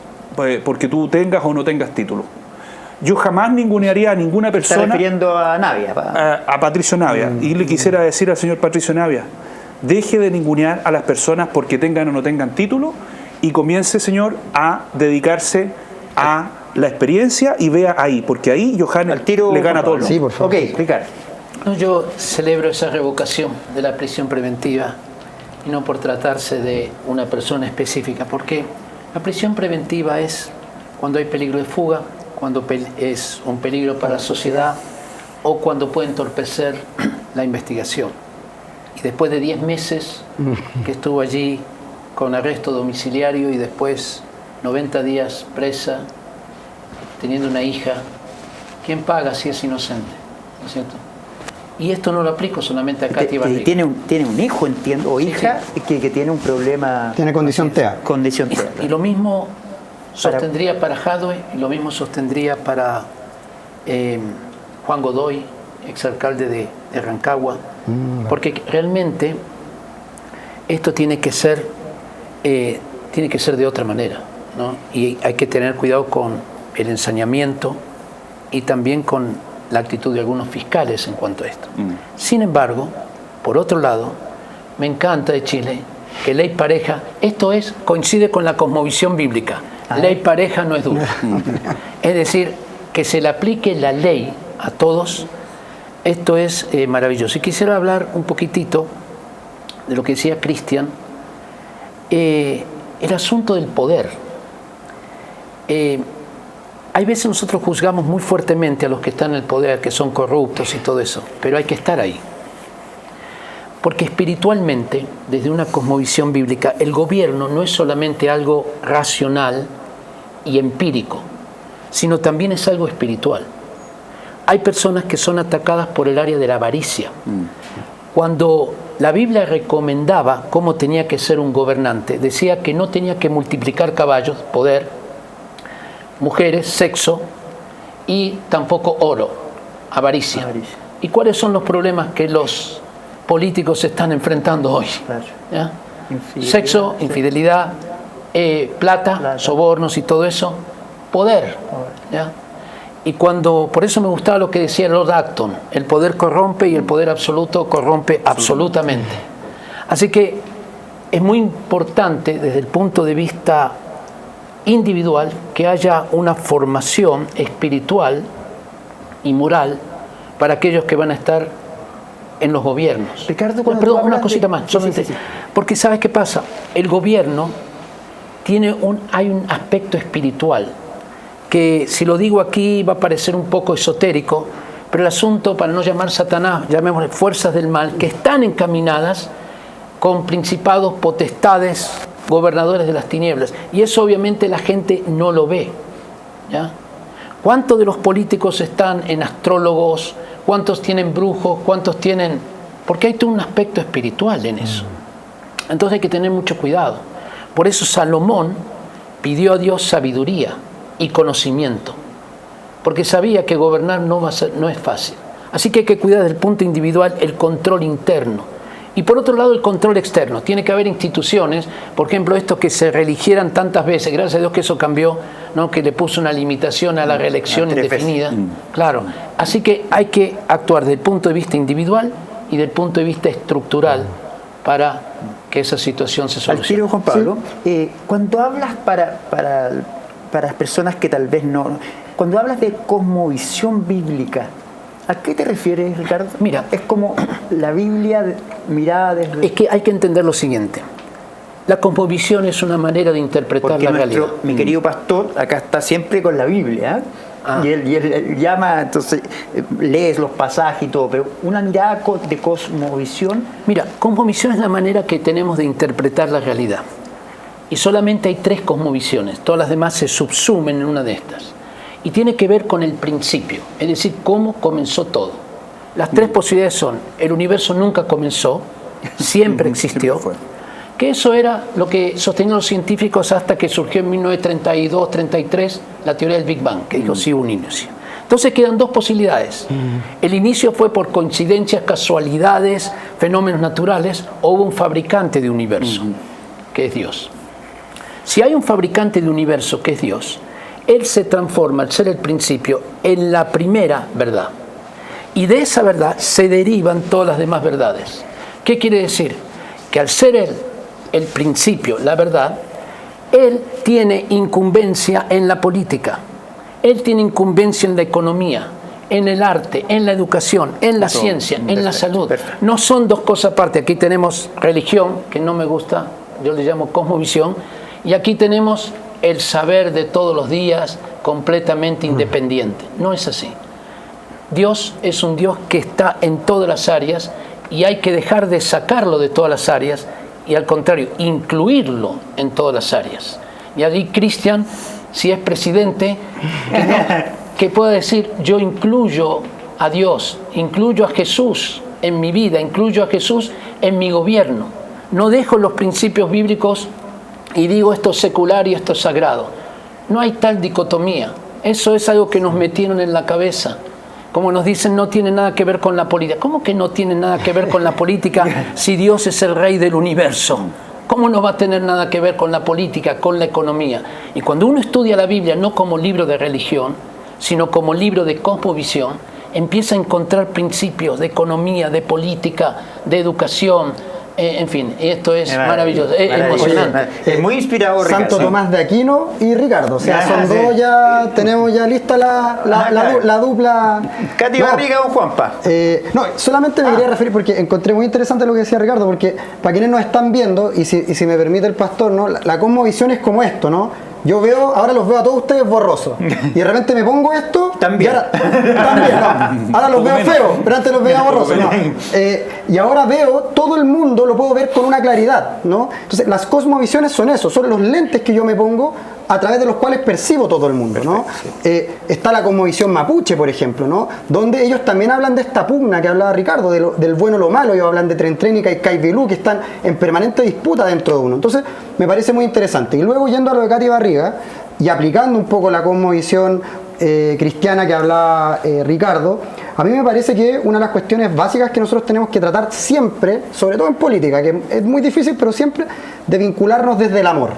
porque tú tengas o no tengas título. Yo jamás ningunearía a ninguna persona. Está refiriendo a Navia. A Patricio Navia. Y le quisiera decir al señor Patricio Navia: deje de ningunear a las personas porque tengan o no tengan título y comience, señor, a dedicarse a la experiencia y vea ahí, porque ahí Johannes le gana todo. Sí, por favor. Ok, Ricardo. No, yo celebro esa revocación de la prisión preventiva y no por tratarse de una persona específica, porque la prisión preventiva es cuando hay peligro de fuga, cuando es un peligro para la sociedad o cuando puede entorpecer la investigación. y después de 10 meses que estuvo allí con arresto domiciliario y después 90 días presa, teniendo una hija, ¿quién paga si es inocente? ¿No es cierto? Y esto no lo aplico solamente a Katy Barriga. Tiene un hijo, entiendo, o hija, sí. Que tiene un problema. Tiene condición TEA. Condición TEA. Y lo mismo sostendría para Jadwe, y lo mismo sostendría para Juan Godoy, exalcalde de Rancagua, porque realmente esto tiene que ser de otra manera, ¿no? Y hay que tener cuidado con el ensañamiento y también con la actitud de algunos fiscales en cuanto a esto. Sin embargo, por otro lado, me encanta de Chile que ley pareja, coincide con la cosmovisión bíblica, ley pareja no es dura. Es decir, que se le aplique la ley a todos, esto es maravilloso. Y quisiera hablar un poquitito de lo que decía Cristian, el asunto del poder. Hay veces nosotros juzgamos muy fuertemente a los que están en el poder, que son corruptos y todo eso, pero hay que estar ahí. Porque espiritualmente, desde una cosmovisión bíblica, el gobierno no es solamente algo racional y empírico, sino también es algo espiritual. Hay personas que son atacadas por el área de la avaricia. Cuando la Biblia recomendaba cómo tenía que ser un gobernante, decía que no tenía que multiplicar caballos, poder, mujeres, sexo y tampoco oro, avaricia. ¿Y cuáles son los problemas que los políticos se están enfrentando hoy? ¿Ya? Sexo, infidelidad, plata, sobornos y todo eso, poder. ¿Ya? Y por eso me gustaba lo que decía Lord Acton, el poder corrompe y el poder absoluto corrompe absolutamente. Así que es muy importante desde el punto de vista individual que haya una formación espiritual y moral para aquellos que van a estar en los gobiernos. Ricardo, perdón, una cosita más, solamente. Sí. Porque ¿sabes qué pasa? El gobierno hay un aspecto espiritual que, si lo digo aquí, va a parecer un poco esotérico, pero el asunto, para no llamar Satanás, llamémosle fuerzas del mal, que están encaminadas con principados, potestades, gobernadores de las tinieblas, y eso obviamente la gente no lo ve, ¿ya? ¿Cuántos de los políticos están en astrólogos? ¿Cuántos tienen brujos? ¿Cuántos tienen...? Porque hay todo un aspecto espiritual en eso. Entonces hay que tener mucho cuidado. Por eso Salomón pidió a Dios sabiduría y conocimiento, porque sabía que gobernar no es fácil. Así que hay que cuidar desde el punto individual el control interno. Y por otro lado, el control externo. Tiene que haber instituciones, por ejemplo, estos que se reeligieran tantas veces, gracias a Dios que eso cambió, ¿no? Que le puso una limitación a la reelección indefinida. Claro. Así que hay que actuar desde el punto de vista individual y desde el punto de vista estructural para que esa situación se solucione. Al tiro, Juan Pablo, sí. Cuando hablas para las personas que tal vez no... Cuando hablas de cosmovisión bíblica, ¿a qué te refieres, Ricardo? Mira, es como la Biblia mirada desde... Es que hay que entender lo siguiente. La cosmovisión es una manera de interpretar la realidad. Mi querido pastor acá está siempre con la Biblia, y él llama, entonces lees los pasajes y todo, pero una mirada de cosmovisión... Mira, cosmovisión es la manera que tenemos de interpretar la realidad. Y solamente hay 3 cosmovisiones, todas las demás se subsumen en una de estas. Y tiene que ver con el principio, es decir, cómo comenzó todo. Las 3 posibilidades son: el universo nunca comenzó, siempre existió, que eso era lo que sostenían los científicos hasta que surgió en 1932-33 la teoría del Big Bang, que dijo sí, un inicio. Entonces quedan 2 posibilidades. El inicio fue por coincidencias, casualidades, fenómenos naturales, o hubo un fabricante de universo, que es Dios. Si hay un fabricante de universo, que es Dios, Él se transforma, al ser el principio, en la primera verdad. Y de esa verdad se derivan todas las demás verdades. ¿Qué quiere decir? Que al ser Él el principio, la verdad, Él tiene incumbencia en la política, Él tiene incumbencia en la economía, en el arte, en la educación, en la ciencia, en la salud. No son 2 cosas aparte. Aquí tenemos religión, que no me gusta, yo le llamo cosmovisión, y aquí tenemos el saber de todos los días, completamente independiente. No es así. Dios es un Dios que está en todas las áreas y hay que dejar de sacarlo de todas las áreas y al contrario, incluirlo en todas las áreas. Y allí Cristian, si es presidente, que pueda decir, yo incluyo a Dios, incluyo a Jesús en mi vida, incluyo a Jesús en mi gobierno. No dejo los principios bíblicos y digo esto es secular y esto es sagrado. No hay tal dicotomía. Eso es algo que nos metieron en la cabeza. Como nos dicen, no tiene nada que ver con la política. ¿Cómo que no tiene nada que ver con la política si Dios es el rey del universo? ¿Cómo no va a tener nada que ver con la política, con la economía? Y cuando uno estudia la Biblia no como libro de religión, sino como libro de cosmovisión, empieza a encontrar principios de economía, de política, de educación. En fin, esto es maravilloso, es emocionante. Es muy inspirador. Santo Tomás de Aquino y Ricardo, o sea, son dos ya, tenemos ya lista la dupla. Katy Barriga o Juanpa. No, solamente me quería referir porque encontré muy interesante lo que decía Ricardo, porque para quienes nos están viendo, y si me permite el pastor, ¿no? La cosmovisión es como esto, ¿no? Yo veo, ahora los veo a todos ustedes borrosos. Y de repente me pongo esto. También. Y ahora, no. Ahora los veo feos, pero antes los veía borrosos. No. Y ahora veo, todo el mundo lo puedo ver con una claridad, ¿no? Entonces, las cosmovisiones son eso, son los lentes que yo me pongo a través de los cuales percibo todo el mundo, ¿no? Está la cosmovisión mapuche, por ejemplo, ¿no? Donde ellos también hablan de esta pugna que hablaba Ricardo, del bueno o lo malo. Ellos hablan de Trentrénica y Caibilú, que están en permanente disputa dentro de uno. Entonces, me parece muy interesante. Y luego, yendo a lo de Katy Barriga y aplicando un poco la cosmovisión cristiana que hablaba Ricardo, a mí me parece que una de las cuestiones básicas que nosotros tenemos que tratar siempre, sobre todo en política, que es muy difícil, pero siempre, de vincularnos desde el amor.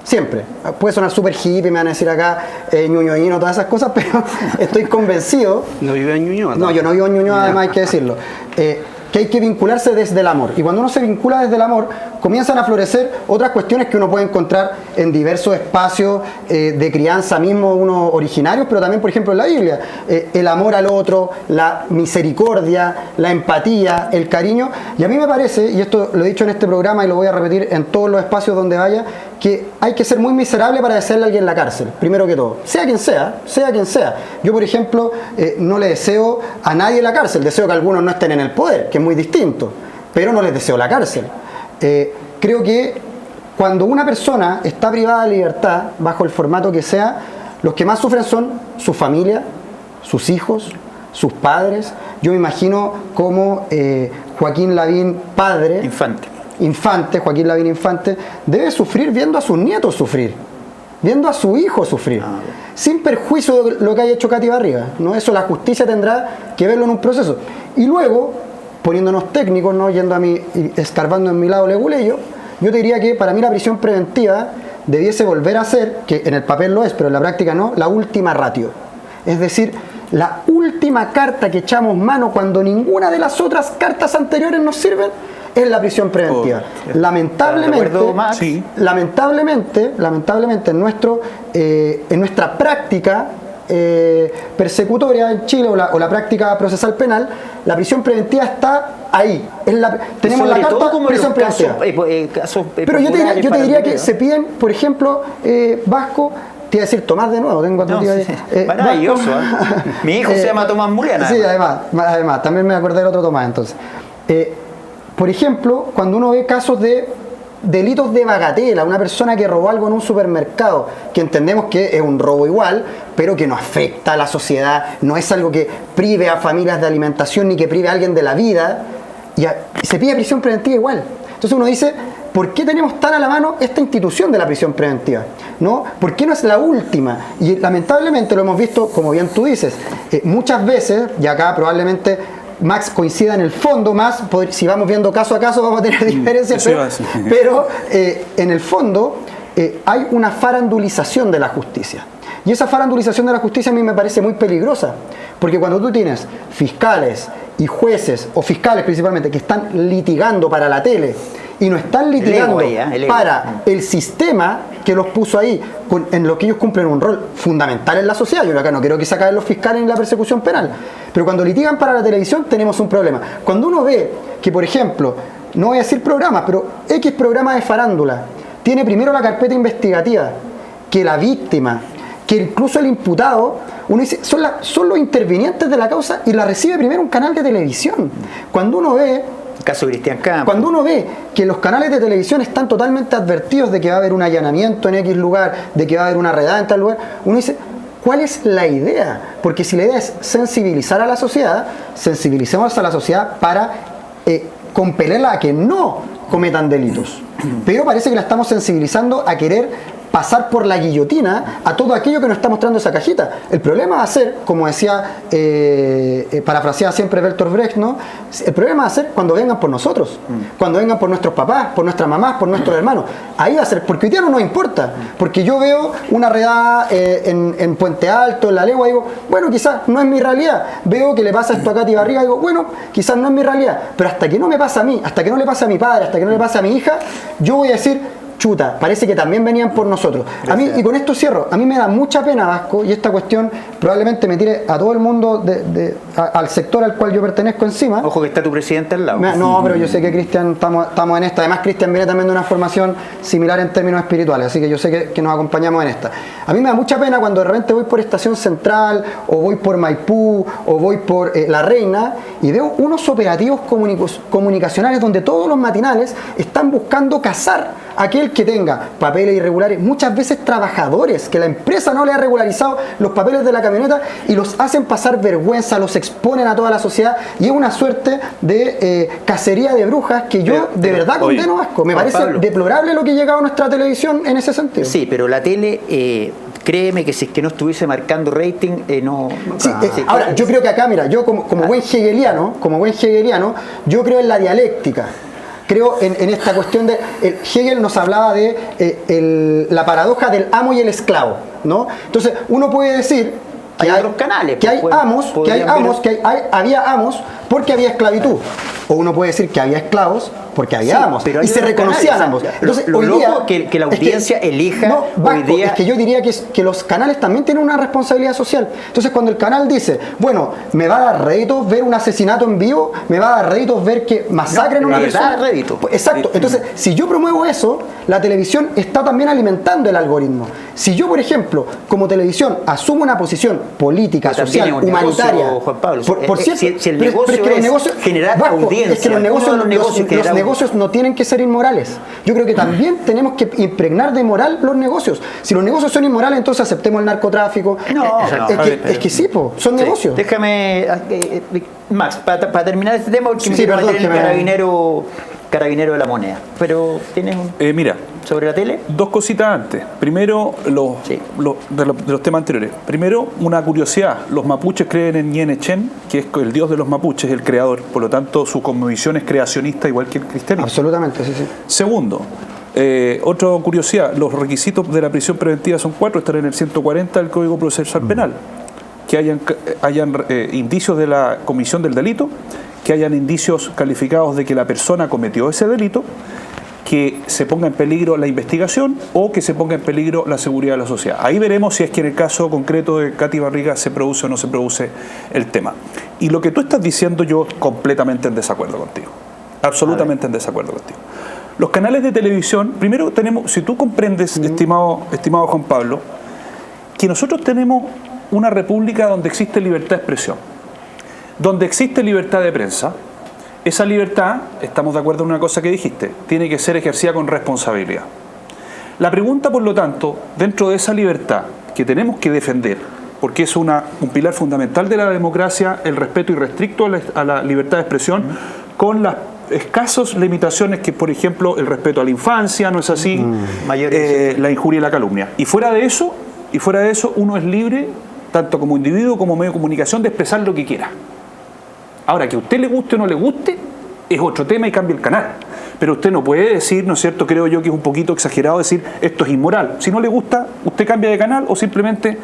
Siempre. Puede sonar súper hippie, me van a decir acá ñuñoíno, todas esas cosas, pero estoy convencido. ¿No vive en Ñuñoa? No, yo no vivo en Ñuñoa, además hay que decirlo. Que hay que vincularse desde el amor. Y cuando uno se vincula desde el amor, comienzan a florecer otras cuestiones que uno puede encontrar en diversos espacios de crianza mismo, unos originarios, pero también, por ejemplo, en la Biblia. El amor al otro, la misericordia, la empatía, el cariño. Y a mí me parece, y esto lo he dicho en este programa y lo voy a repetir en todos los espacios donde vaya, que hay que ser muy miserable para desearle a alguien la cárcel, primero que todo. Sea quien sea, sea quien sea. Yo, por ejemplo, no le deseo a nadie la cárcel, deseo que algunos no estén en el poder, que es muy distinto, pero no les deseo la cárcel. Creo que cuando una persona está privada de libertad, bajo el formato que sea, los que más sufren son su familia, sus hijos, sus padres. Yo me imagino como Joaquín Lavín, padre, Joaquín Lavín Infante, debe sufrir viendo a sus nietos sufrir, viendo a su hijo sufrir, sin perjuicio de lo que haya hecho Katy Barriga, ¿no? Eso la justicia tendrá que verlo en un proceso. Y luego, poniéndonos técnicos, ¿no? Escarbando en mi lado leguleyo, yo te diría que para mí la prisión preventiva debiese volver a ser, que en el papel lo es, pero en la práctica no, la última ratio. Es decir, la última carta que echamos mano cuando ninguna de las otras cartas anteriores nos sirven, es la prisión preventiva. Lamentablemente en nuestra práctica persecutoria en Chile o la práctica procesal penal, la prisión preventiva está ahí. Tenemos la carta prisión preventiva. Pero yo te diría que se piden, por ejemplo, Vasco. Te iba a decir Tomás de nuevo, tengo otro maravilloso. Mi hijo se llama Tomás Muliana. Sí, además, también me acordé del otro Tomás, entonces. Por ejemplo, cuando uno ve casos de delitos de bagatela, una persona que robó algo en un supermercado, que entendemos que es un robo igual, pero que no afecta a la sociedad, no es algo que prive a familias de alimentación ni que prive a alguien de la vida, y se pide prisión preventiva igual. Entonces uno dice, ¿por qué tenemos tan a la mano esta institución de la prisión preventiva? ¿No? ¿Por qué no es la última? Y lamentablemente lo hemos visto, como bien tú dices, muchas veces, y acá probablemente Max coincida en el fondo, más si vamos viendo caso a caso vamos a tener diferencias, pero en el fondo hay una farandulización de la justicia. Y esa farandulización de la justicia a mí me parece muy peligrosa, porque cuando tú tienes fiscales y jueces, o fiscales principalmente, que están litigando para la tele, y no están litigando para el sistema que los puso ahí, en lo que ellos cumplen un rol fundamental en la sociedad. Yo acá no quiero que se acaben los fiscales en la persecución penal, pero cuando litigan para la televisión tenemos un problema. Cuando uno ve que, por ejemplo, no voy a decir programas, pero X programa de farándula tiene primero la carpeta investigativa que la víctima, que incluso el imputado, uno dice, son los intervinientes de la causa y la recibe primero un canal de televisión. Cuando uno ve El caso de Cristian Campos. Cuando uno ve que los canales de televisión están totalmente advertidos de que va a haber un allanamiento en X lugar, de que va a haber una redada en tal lugar, uno dice, ¿cuál es la idea? Porque si la idea es sensibilizar a la sociedad, sensibilicemos a la sociedad para compelerla a que no cometan delitos. Pero parece que la estamos sensibilizando a querer pasar por la guillotina a todo aquello que nos está mostrando esa cajita. El problema va a ser, como decía, parafraseaba siempre Bertolt Brecht, ¿no? El problema va a ser cuando vengan por nosotros, cuando vengan por nuestros papás, por nuestras mamás, por nuestros hermanos. Ahí va a ser, porque hoy día no nos importa, porque yo veo una redada en Puente Alto, en La Legua, digo, bueno, quizás no es mi realidad. Veo que le pasa esto a Katy Barriga, digo, bueno, quizás no es mi realidad, pero hasta que no me pasa a mí, hasta que no le pase a mi padre, hasta que no le pase a mi hija, yo voy a decir, chuta, parece que también venían por nosotros. A mí, y con esto cierro, a mí me da mucha pena, Vasco, y esta cuestión probablemente me tire a todo el mundo al sector al cual yo pertenezco encima. Ojo que está tu presidente al lado. No, pero yo sé que Cristian, estamos en esta. Además, Cristian viene también de una formación similar en términos espirituales, así que yo sé que nos acompañamos en esta. A mí me da mucha pena cuando de repente voy por Estación Central, o voy por Maipú, o voy por La Reina, y veo unos operativos comunicacionales donde todos los matinales están buscando cazar a aquel que tenga papeles irregulares, muchas veces trabajadores, que la empresa no le ha regularizado los papeles de la camioneta y los hacen pasar vergüenza, los exponen a toda la sociedad, y es una suerte de cacería de brujas que yo de verdad condeno, Vasco. Me parece deplorable lo que ha llegado a nuestra televisión en ese sentido. Sí, pero la tele... créeme que si es que no estuviese marcando rating, no... Sí, ahora, yo creo que acá, mira, yo como buen hegeliano, yo creo en la dialéctica. Creo en esta cuestión de... Hegel nos hablaba de la paradoja del amo y el esclavo, ¿no? Entonces, uno puede decir que hay otros canales, que había amos porque había esclavitud. O uno puede decir que había esclavos porque había amos, y se reconocían ambos. Entonces, lo hoy día, que la audiencia elija hoy día... Es que yo diría que los canales también tienen una responsabilidad social. Entonces, cuando el canal dice, bueno, me va a dar réditos ver un asesinato en vivo, me va a dar réditos ver que masacren a una persona. Pues, exacto. Entonces, si yo promuevo eso, la televisión está también alimentando el algoritmo. Si yo, por ejemplo, como televisión, asumo una posición política, social, humanitaria... Negocio, Juan Pablo, por cierto, si el negocio es generar audiencia, es que los negocios no tienen que ser inmorales. Yo creo que también tenemos que impregnar de moral los negocios. Si los negocios son inmorales, entonces aceptemos el narcotráfico. Es que sí, son negocios. Déjame, Max, para terminar este tema, porque me quiero meter el carabinero de la moneda. Pero tienes mira, sobre la tele. Dos cositas antes. Primero, de los temas anteriores. Primero, una curiosidad. Los mapuches creen en Ñene Chen, que es el dios de los mapuches, el creador. Por lo tanto, su cosmovisión es creacionista igual que el cristianismo. Absolutamente, sí. Segundo, otra curiosidad. Los requisitos de la prisión preventiva son 4. Están en el 140 del Código Procesal Penal. Que hayan indicios de la comisión del delito, que hayan indicios calificados de que la persona cometió ese delito, que se ponga en peligro la investigación o que se ponga en peligro la seguridad de la sociedad. Ahí veremos si es que en el caso concreto de Katy Barriga se produce o no se produce el tema. Y lo que tú estás diciendo, yo completamente en desacuerdo contigo. Absolutamente en desacuerdo contigo. Los canales de televisión, primero tenemos, si tú comprendes, estimado Juan Pablo, que nosotros tenemos una república donde existe libertad de expresión, donde existe libertad de prensa. Esa libertad, estamos de acuerdo en una cosa que dijiste, tiene que ser ejercida con responsabilidad. La pregunta, por lo tanto, dentro de esa libertad que tenemos que defender, porque es un pilar fundamental de la democracia, el respeto irrestricto a la libertad de expresión, con las escasas limitaciones que, por ejemplo, el respeto a la infancia, ¿no es así? La injuria y la calumnia. Y fuera de eso, uno es libre, tanto como individuo como medio de comunicación, de expresar lo que quiera. Ahora, que a usted le guste o no le guste, es otro tema y cambia el canal. Pero usted no puede decir, ¿no es cierto?, creo yo que es un poquito exagerado decir esto es inmoral. Si no le gusta, usted cambia de canal o simplemente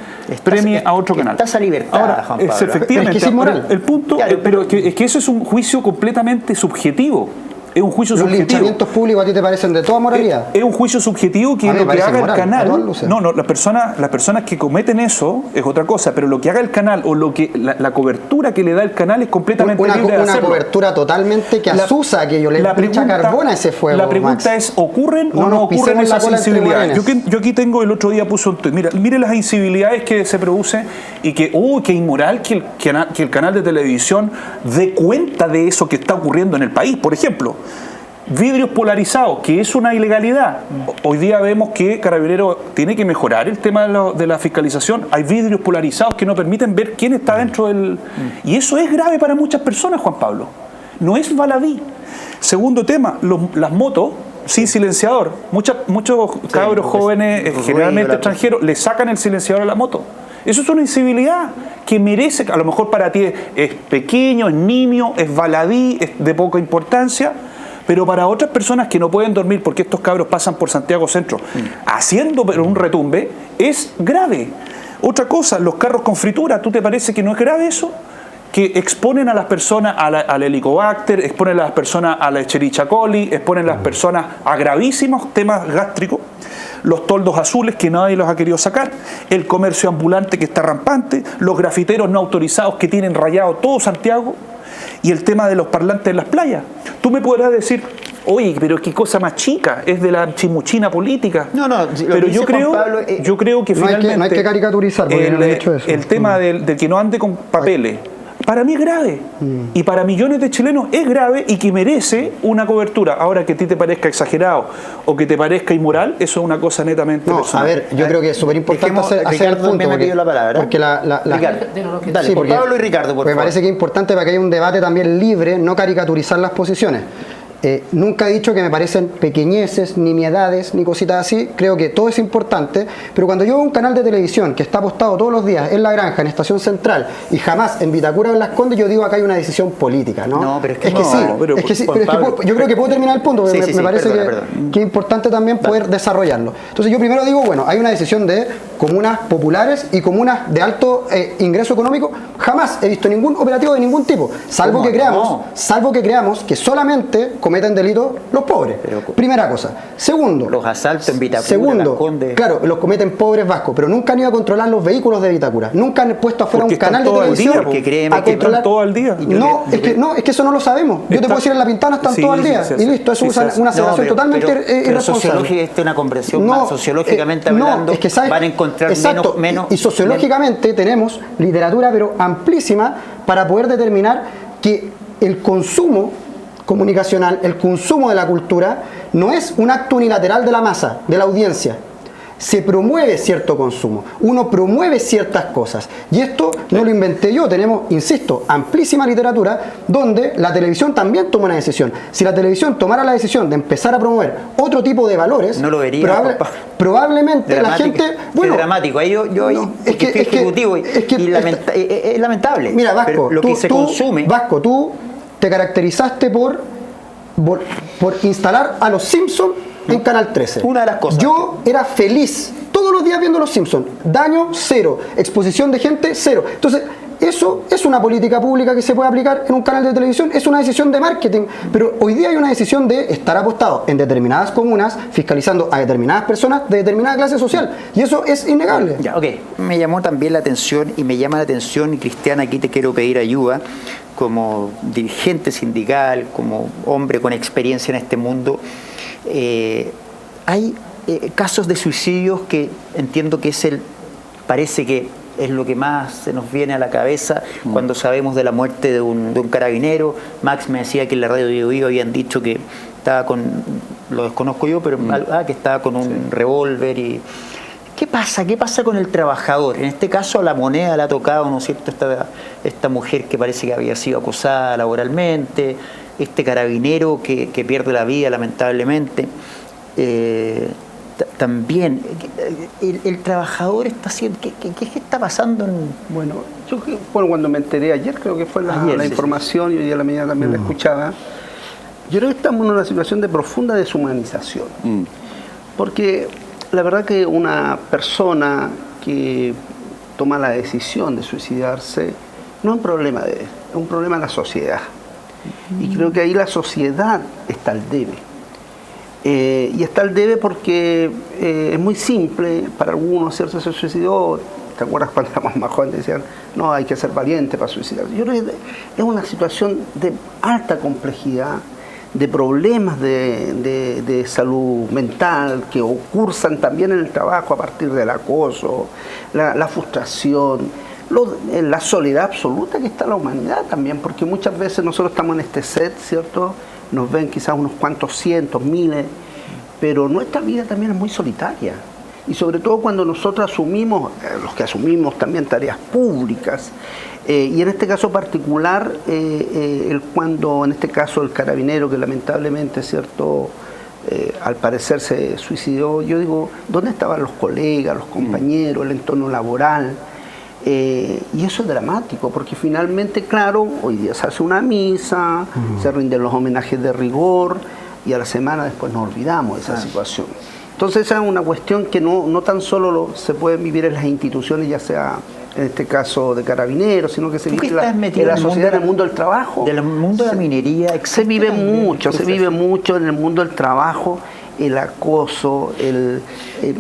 premie a otro canal. Está esa libertad, ahora, Juan Pablo. Efectivamente, es que es inmoral. El punto, claro, pero es que eso es un juicio completamente subjetivo. es un juicio Los subjetivo. linchamientos públicos a ti te parecen de toda moralidad. Es un juicio subjetivo que A mí lo me que parece haga moral, el a todas canal. luces. No, las personas que cometen eso es otra cosa, pero lo que haga el canal o lo que la cobertura que le da el canal es completamente libre de Una hacerlo. cobertura totalmente que asusa aquello, le echa carbón a ese fuego. La pregunta Max. es, ¿ocurren No o no nos ocurren pisemos la esas cola entre incivilidades? hueones. Yo aquí tengo, el otro día puso un tuit, mire las incivilidades que se producen y que, qué inmoral que el canal de televisión dé cuenta de eso que está ocurriendo en el país. Por ejemplo, vidrios polarizados, que es una ilegalidad. Hoy día vemos que Carabineros tiene que mejorar el tema de la fiscalización. Hay vidrios polarizados que no permiten ver quién está dentro del... Y eso es grave para muchas personas, Juan Pablo. No es baladí. Segundo tema, las motos sin silenciador. Muchos cabros jóvenes, generalmente extranjeros, le sacan el silenciador a la moto. Eso es una incivilidad que merece, a lo mejor para ti es pequeño, es nimio, es baladí, es de poca importancia, pero para otras personas que no pueden dormir porque estos cabros pasan por Santiago Centro haciendo un retumbe, es grave. Otra cosa, los carros con fritura, ¿tú te parece que no es grave eso? Que exponen a las personas al helicobacter, exponen a las personas a la Escherichia coli, exponen a las personas a gravísimos temas gástricos, los toldos azules que nadie los ha querido sacar, el comercio ambulante que está rampante, los grafiteros no autorizados que tienen rayado todo Santiago y el tema de los parlantes en las playas. Tú me podrás decir, oye, pero qué cosa más chica, es de la chimuchina política. No, pero yo creo que no finalmente no hay que caricaturizar porque no he hecho eso. el tema del que no ande con papeles, para mí es grave. Y para millones de chilenos es grave y que merece una cobertura. Ahora, que a ti te parezca exagerado o que te parezca inmoral, eso es una cosa netamente personal. A ver, yo creo que es súper importante hacer el Ricardo punto. me ha pedido la palabra. Porque Ricardo, dale, sí, porque Pablo y Ricardo, por me favor. parece que es importante para que haya un debate también libre, no caricaturizar las posiciones. Nunca he dicho que me parecen pequeñeces, nimiedades, ni cositas así. Creo que todo es importante, pero cuando yo veo un canal de televisión que está apostado todos los días en La Granja, en Estación Central, y jamás en Vitacura o en Las Condes, yo digo acá hay una decisión política, ¿no? No, pero es que yo creo que puedo terminar el punto, porque me parece perdona. que es importante también poder desarrollarlo. Entonces yo primero digo, bueno, hay una decisión de comunas populares y comunas de alto ingreso económico. Jamás he visto ningún operativo de ningún tipo, salvo que creamos que solamente cometen delitos los pobres. Primera cosa. Segundo, los asaltos en Vitacura, segundo, Las Condes. claro, los cometen pobres vascos, pero nunca han ido a controlar los vehículos de Vitacura. Nunca han puesto afuera un canal de televisión porque a controlar todo el día. Es que eso no lo sabemos. Yo te puedo decir en La Pintana están todo el día y listo, eso es una aseveración totalmente irresponsable. Esta es una comprensión más sociológicamente hablando, es que van a encontrar menos y sociológicamente tenemos literatura pero amplísima para poder determinar que el consumo comunicacional, el consumo de la cultura no es un acto unilateral de la masa, de la audiencia. Se promueve cierto consumo, uno promueve ciertas cosas y esto no lo inventé yo, tenemos, insisto, amplísima literatura donde la televisión también toma una decisión. Si la televisión tomara la decisión de empezar a promover otro tipo de valores, no lo vería, probablemente la gente... Bueno, es dramático, ahí yo es lamentable. Mira, Vasco, lo que se consume... Vasco, tú te caracterizaste por instalar a los Simpsons en Canal 13. Una de las cosas. Yo era feliz todos los días viendo los Simpsons. Daño cero, exposición de gente cero. Entonces, eso es una política pública que se puede aplicar en un canal de televisión, es una decisión de marketing, pero hoy día hay una decisión de estar apostado en determinadas comunas, fiscalizando a determinadas personas de determinada clase social, y eso es innegable. Ya, ok. Me llamó también la atención, y me llama la atención, y Cristiana, aquí te quiero pedir ayuda, como dirigente sindical, como hombre con experiencia en este mundo. Hay casos de suicidios que entiendo que parece que es lo que más se nos viene a la cabeza cuando sabemos de la muerte de un carabinero. Max me decía que en la radio Bio Bio habían dicho que estaba lo desconozco yo, pero que estaba con un revólver. Y ¿qué pasa con el trabajador? En este caso a la moneda le ha tocado, ¿no es cierto?, esta mujer que parece que había sido acosada laboralmente, este carabinero que pierde la vida lamentablemente. También el trabajador está haciendo ¿qué está pasando? Bueno, cuando me enteré ayer, creo que fue la información, y hoy día la mañana también la escuchaba. Yo creo que estamos en una situación de profunda deshumanización, porque la verdad que una persona que toma la decisión de suicidarse no es un problema de él, es un problema de la sociedad. Y creo que ahí la sociedad está al debe. Y está al debe porque es muy simple, para algunos, ¿cierto? Se suicidó. ¿Te acuerdas cuando éramos más jóvenes? Decían, no, hay que ser valiente para suicidarse. Yo creo que es una situación de alta complejidad, de problemas de salud mental que ocursan también en el trabajo a partir del acoso, la frustración, la soledad absoluta que está en la humanidad también, porque muchas veces nosotros estamos en este set, ¿cierto? Nos ven quizás unos cuantos cientos, miles, pero nuestra vida también es muy solitaria. Y sobre todo cuando nosotros asumimos, los que asumimos también tareas públicas, y en este caso particular, cuando en este caso el carabinero que lamentablemente, ¿cierto?, al parecer se suicidó, yo digo, ¿dónde estaban los colegas, los compañeros, el entorno laboral? Y eso es dramático, porque finalmente, claro, hoy día se hace una misa, se rinden los homenajes de rigor, y a la semana después nos olvidamos de esa situación. Entonces esa es una cuestión que no tan solo se puede vivir en las instituciones, ya sea en este caso de carabineros, sino que se vive en la sociedad, en el mundo del trabajo. Del mundo de la minería. Se vive mucho en el mundo del trabajo, el acoso,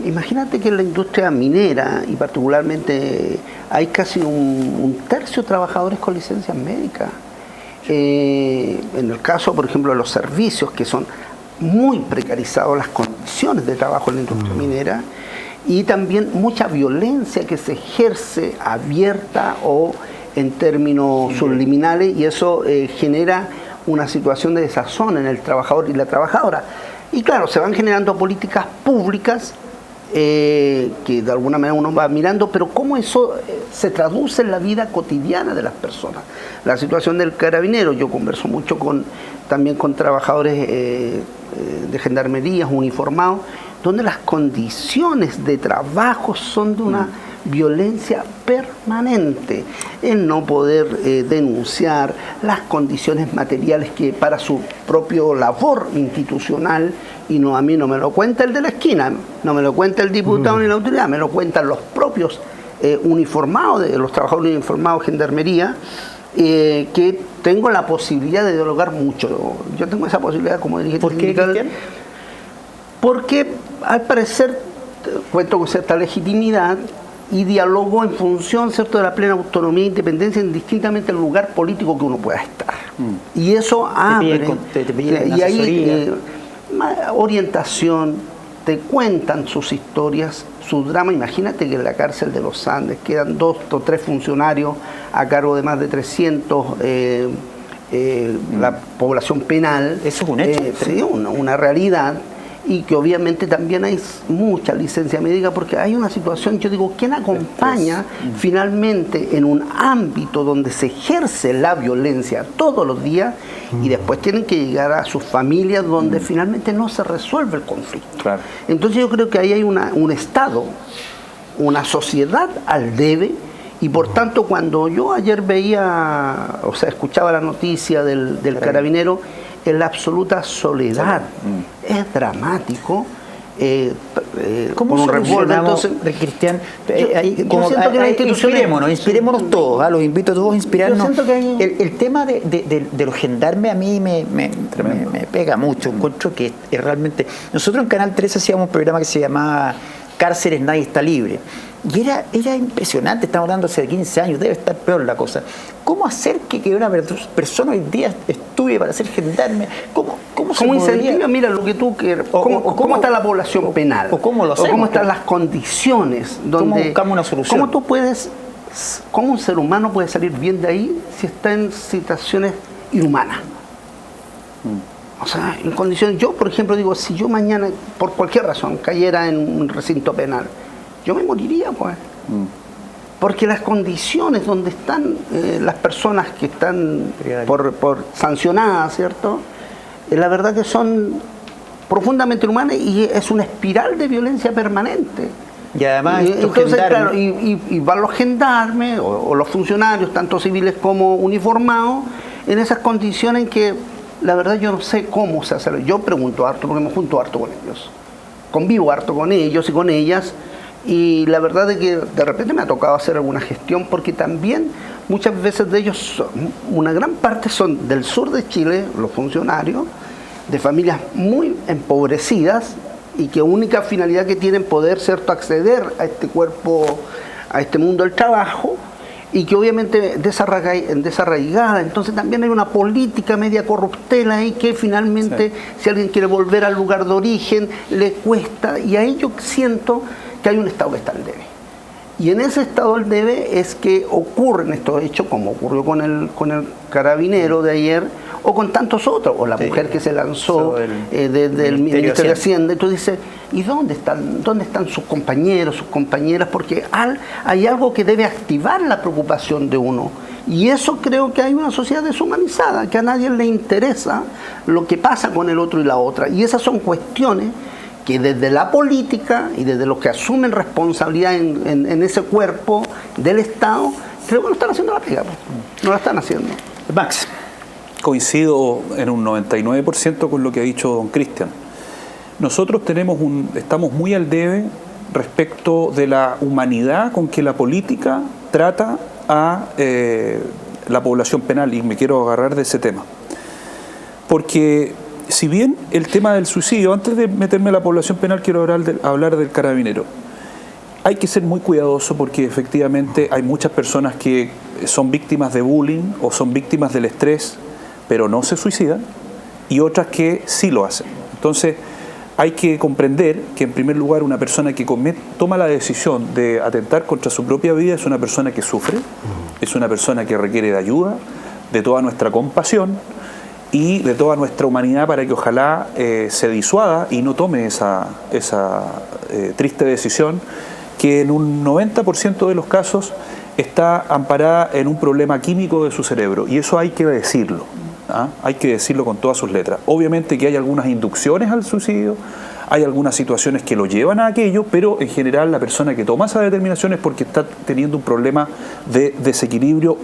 imagínate que en la industria minera, y particularmente hay casi un tercio de trabajadores con licencias médicas. En el caso, por ejemplo, de los servicios, que son muy precarizados las condiciones de trabajo en la industria minera, y también mucha violencia que se ejerce abierta o en términos subliminales, y eso genera una situación de desazón en el trabajador y la trabajadora. Y claro, se van generando políticas públicas que de alguna manera uno va mirando, pero cómo eso se traduce en la vida cotidiana de las personas. La situación del carabinero, yo converso mucho también con trabajadores de gendarmerías uniformados, donde las condiciones de trabajo son de una violencia permanente, el no poder denunciar, las condiciones materiales que para su propio labor institucional, y a mí no me lo cuenta el de la esquina, no me lo cuenta el diputado ni la autoridad, me lo cuentan los propios uniformados, los trabajadores uniformados de gendarmería, que tengo la posibilidad de dialogar mucho. Yo tengo esa posibilidad como dirigente sindical. ¿Por qué, Cristian? Porque al parecer cuento con cierta legitimidad y dialogo en función, ¿cierto?, de la plena autonomía e independencia, indistintamente del lugar político que uno pueda estar. Y eso abre, y ahí orientación, te cuentan sus historias, su drama. Imagínate que en la cárcel de los Andes quedan 2 o 3 funcionarios a cargo de más de 300, la población penal. Eso es un hecho. Sí, una realidad. Y que obviamente también hay mucha licencia médica, porque hay una situación, yo digo, ¿quién acompaña finalmente en un ámbito donde se ejerce la violencia todos los días y después tienen que llegar a sus familias donde finalmente no se resuelve el conflicto? Claro. Entonces yo creo que ahí hay un Estado, una sociedad al debe, y por tanto cuando yo ayer veía, o sea, escuchaba la noticia del carabinero, en la absoluta soledad. Es dramático. ¿Cómo un revólver? Entonces, Cristian, inspirémonos todos, los invito a todos a inspirarnos. El tema de los gendarmes a mí me pega mucho. Encuentro que es realmente... Nosotros en Canal 3 hacíamos un programa que se llamaba Cárceles Nadie Está Libre. Y era impresionante, estamos hablando hace 15 años, debe estar peor la cosa. ¿Cómo hacer que una persona hoy día estudie para ser gendarme? ¿Cómo se incentiva? Mira, lo que tú quieres. ¿Cómo está la población penal? ¿O cómo lo hacemos? ¿O cómo están las condiciones? ¿Cómo buscamos una solución? ¿Cómo un ser humano puede salir bien de ahí si está en situaciones inhumanas? O sea, en condiciones... Yo, por ejemplo, digo, si yo mañana, por cualquier razón, cayera en un recinto penal, yo me moriría, pues. Porque las condiciones donde están las personas que están por sancionadas, ¿cierto?, la verdad que son profundamente inhumanas, y es una espiral de violencia permanente. Y además, entonces, claro, y van los gendarmes o los funcionarios, tanto civiles como uniformados, en esas condiciones en que la verdad yo no sé cómo se hace. Yo pregunto harto porque me junto harto con ellos, convivo harto con ellos y con ellas, y la verdad es que de repente me ha tocado hacer alguna gestión, porque también muchas veces de ellos, una gran parte son del sur de Chile, los funcionarios, de familias muy empobrecidas y que única finalidad que tienen poder, ¿cierto?, acceder a este cuerpo, a este mundo del trabajo, y que obviamente desarraigada. Entonces también hay una política media corruptela ahí que finalmente, si alguien quiere volver al lugar de origen, le cuesta, y ahí yo siento que hay un Estado que está al debe. Y en ese estado al debe es que ocurren estos hechos, como ocurrió con el carabinero de ayer, o con tantos otros, o la mujer que se lanzó desde el Ministerio de Hacienda. Entonces dice, ¿y dónde están sus compañeros, sus compañeras? Porque hay algo que debe activar la preocupación de uno. Y eso creo que hay una sociedad deshumanizada, que a nadie le interesa lo que pasa con el otro y la otra. Y esas son cuestiones que desde la política y desde los que asumen responsabilidad en ese cuerpo del Estado, creo que no están haciendo la pega, no la están haciendo. Max. Coincido en un 99% con lo que ha dicho don Cristian. Nosotros estamos muy al debe respecto de la humanidad con que la política trata a la población penal, y me quiero agarrar de ese tema. Porque si bien el tema del suicidio, antes de meterme a la población penal quiero hablar del carabinero. Hay que ser muy cuidadoso porque efectivamente hay muchas personas que son víctimas de bullying o son víctimas del estrés, pero no se suicidan, y otras que sí lo hacen. Entonces hay que comprender que en primer lugar una persona que toma la decisión de atentar contra su propia vida es una persona que sufre, es una persona que requiere de ayuda, de toda nuestra compasión y de toda nuestra humanidad para que ojalá se disuada y no tome esa triste decisión que en un 90% de los casos está amparada en un problema químico de su cerebro, y eso hay que decirlo. Hay que decirlo con todas sus letras. Obviamente que hay algunas inducciones al suicidio, hay algunas situaciones que lo llevan a aquello, pero en general la persona que toma esa determinación es porque está teniendo un problema de desequilibrio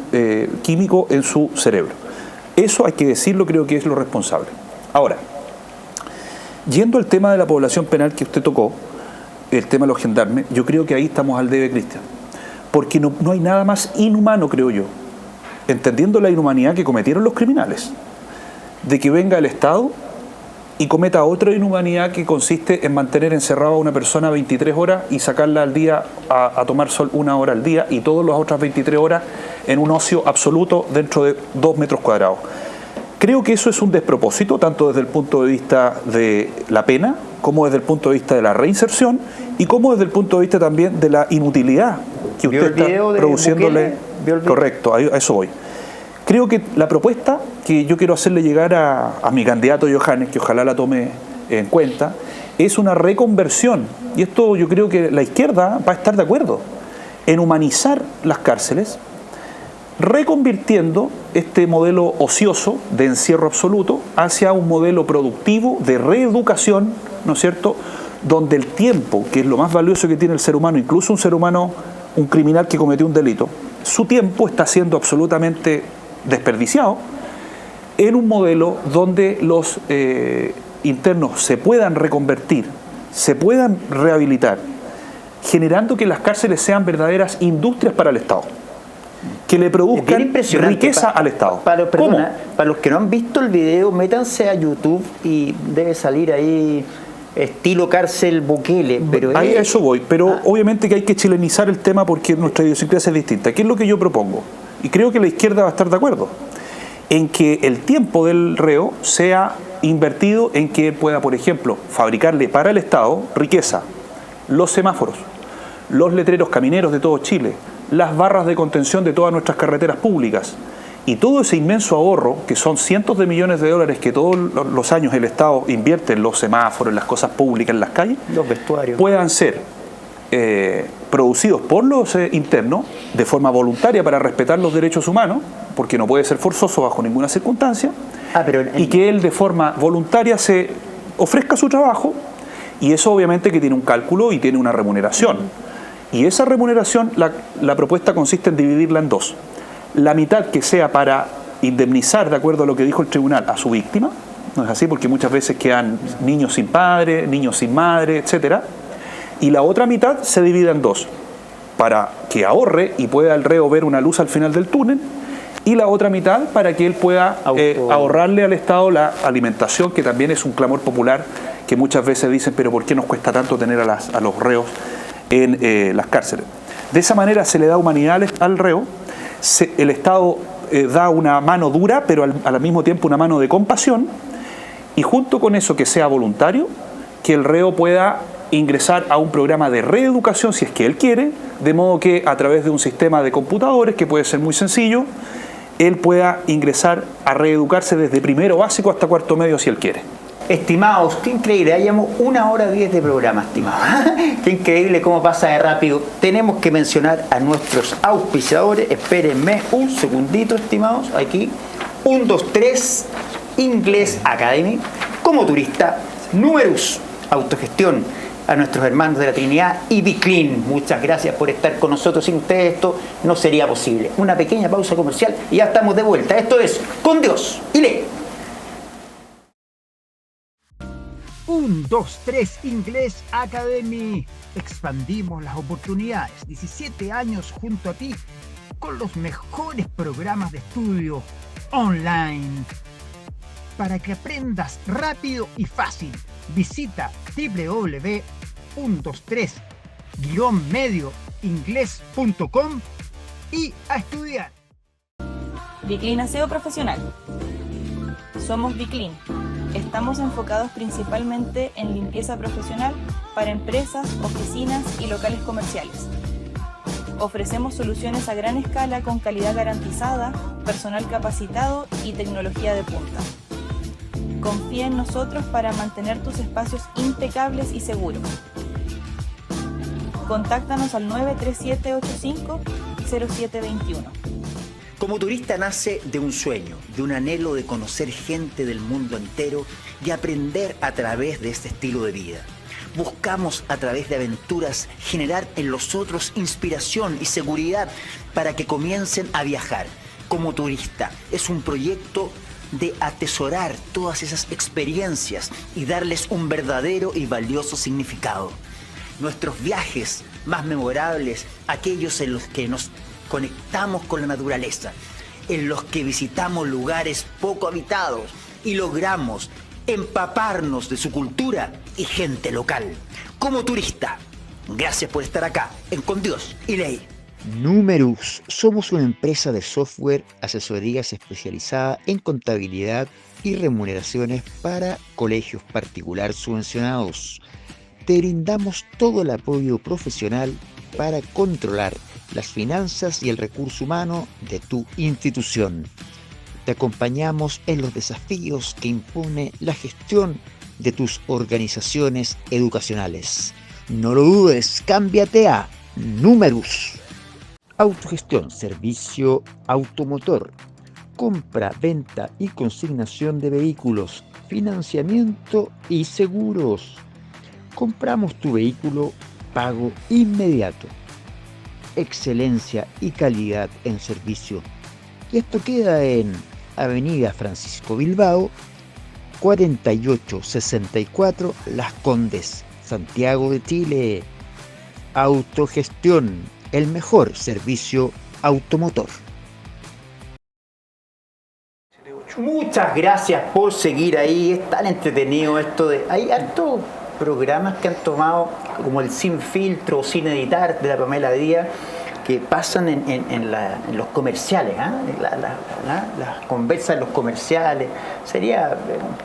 químico en su cerebro. Eso hay que decirlo, creo que es lo responsable. Ahora, yendo al tema de la población penal que usted tocó, el tema de los gendarmes, yo creo que ahí estamos al debe, Cristian, porque no hay nada más inhumano, creo yo, entendiendo la inhumanidad que cometieron los criminales, de que venga el Estado y cometa otra inhumanidad que consiste en mantener encerrada a una persona 23 horas y sacarla al día a tomar sol 1 hora al día, y todas las otras 23 horas en un ocio absoluto dentro de 2 metros cuadrados. Creo que eso es un despropósito, tanto desde el punto de vista de la pena, como desde el punto de vista de la reinserción, y como desde el punto de vista también de la inutilidad que usted está produciéndole. Correcto, a eso voy. Creo que la propuesta que yo quiero hacerle llegar a mi candidato Johannes, que ojalá la tome en cuenta, es una reconversión, y esto yo creo que la izquierda va a estar de acuerdo, en humanizar las cárceles, reconvirtiendo este modelo ocioso de encierro absoluto hacia un modelo productivo de reeducación, ¿no es cierto?, donde el tiempo, que es lo más valioso que tiene el ser humano, incluso un ser humano, un criminal que cometió un delito, su tiempo está siendo absolutamente desperdiciado en un modelo donde los internos se puedan reconvertir, se puedan rehabilitar, generando que las cárceles sean verdaderas industrias para el Estado, que le produzcan riqueza al Estado. Para los que no han visto el video, métanse a YouTube y debe salir ahí estilo cárcel Bukele. Pero a eso voy, pero obviamente que hay que chilenizar el tema porque nuestra idiosincrasia es distinta. ¿Qué es lo que yo propongo? Y creo que la izquierda va a estar de acuerdo en que el tiempo del reo sea invertido en que pueda, por ejemplo, fabricarle para el Estado riqueza, los semáforos, los letreros camineros de todo Chile, las barras de contención de todas nuestras carreteras públicas, y todo ese inmenso ahorro, que son cientos de millones de dólares que todos los años el Estado invierte en los semáforos, en las cosas públicas, en las calles, los vestuarios, puedan ser producidos por los internos de forma voluntaria para respetar los derechos humanos, porque no puede ser forzoso bajo ninguna circunstancia, y que él de forma voluntaria se ofrezca su trabajo, y eso obviamente que tiene un cálculo y tiene una remuneración. Y esa remuneración, la propuesta consiste en dividirla en dos. La mitad que sea para indemnizar, de acuerdo a lo que dijo el tribunal, a su víctima, no es así, porque muchas veces quedan niños sin padre, niños sin madre, etcétera, y la otra mitad se divide en dos, para que ahorre y pueda el reo ver una luz al final del túnel, y la otra mitad para que él pueda ahorrarle al Estado la alimentación, que también es un clamor popular, que muchas veces dicen, pero ¿por qué nos cuesta tanto tener a los reos en las cárceles? De esa manera se le da humanidad al reo, el Estado da una mano dura, pero al mismo tiempo una mano de compasión, y junto con eso que sea voluntario, que el reo pueda ingresar a un programa de reeducación si es que él quiere, de modo que a través de un sistema de computadores, que puede ser muy sencillo, él pueda ingresar a reeducarse desde primero básico hasta cuarto medio si él quiere. Estimados, qué increíble, hayamos 1h10 de programa, estimados. Qué increíble cómo pasa de rápido. Tenemos que mencionar a nuestros auspiciadores. Espérenme un segundito, estimados. Aquí, 1, 2, 3, Inglés Academy. Como turista, Numerus, autogestión. A nuestros hermanos de la Trinidad y Biclean. Muchas gracias por estar con nosotros. Sin ustedes esto no sería posible. Una pequeña pausa comercial y ya estamos de vuelta. Esto es Con Dios y Ley. 1, 2, 3 Inglés Academy. Expandimos las oportunidades. 17 años junto a ti con los mejores programas de estudio online para que aprendas rápido y fácil. Visita www.123-medioinglés.com y a estudiar. Biclean Aseo Profesional. Somos Biclean. Estamos enfocados principalmente en limpieza profesional para empresas, oficinas y locales comerciales. Ofrecemos soluciones a gran escala con calidad garantizada, personal capacitado y tecnología de punta. Confía en nosotros para mantener tus espacios impecables y seguros. Contáctanos al 93785-0721. Como turista nace de un sueño, de un anhelo de conocer gente del mundo entero y aprender a través de este estilo de vida. Buscamos a través de aventuras generar en los otros inspiración y seguridad para que comiencen a viajar. Como turista es un proyecto de atesorar todas esas experiencias y darles un verdadero y valioso significado. Nuestros viajes más memorables, aquellos en los que nos conectamos con la naturaleza, en los que visitamos lugares poco habitados y logramos empaparnos de su cultura y gente local. Como turista, gracias por estar acá en Con Dios y Ley. Numerus, somos una empresa de software, asesorías especializada en contabilidad y remuneraciones para colegios particulares subvencionados. Te brindamos todo el apoyo profesional para controlar las finanzas y el recurso humano de tu institución. Te acompañamos en los desafíos que impone la gestión de tus organizaciones educacionales. No lo dudes, cámbiate a Numerus. Autogestión, servicio automotor, compra, venta y consignación de vehículos, financiamiento y seguros. Compramos tu vehículo, pago inmediato. Excelencia y calidad en servicio. Y esto queda en Avenida Francisco Bilbao, 4864 Las Condes, Santiago de Chile. Autogestión, el mejor servicio automotor. Muchas gracias por seguir ahí. Es tan entretenido esto de... Hay hartos programas que han tomado, como el Sin Filtro o Sin Editar de la Pamela Díaz, que pasan en los comerciales, las conversas en los comerciales. Sería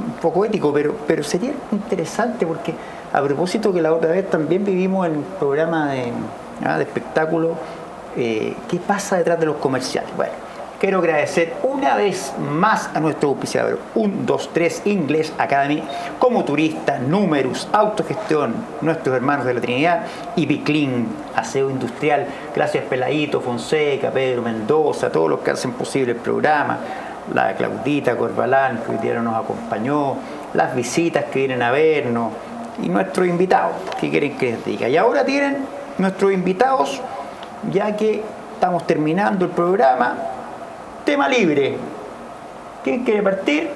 un poco ético, pero sería interesante, porque a propósito que la otra vez también vivimos en un programa de espectáculo, ¿qué pasa detrás de los comerciales? Bueno, quiero agradecer una vez más a nuestro auspiciador 123 Inglés Academy, Como Turista, Numerus, Autogestión, nuestros hermanos de la Trinidad y Biclean, Aseo Industrial. Gracias Peladito, Fonseca, Pedro Mendoza, todos los que hacen posible el programa, la Claudita Corbalán, que hoy día nos acompañó, las visitas que vienen a vernos y nuestros invitados. ¿Qué quieren que les diga? Y ahora tienen nuestros invitados, ya que estamos terminando el programa. Tema libre. ¿Quién quiere partir?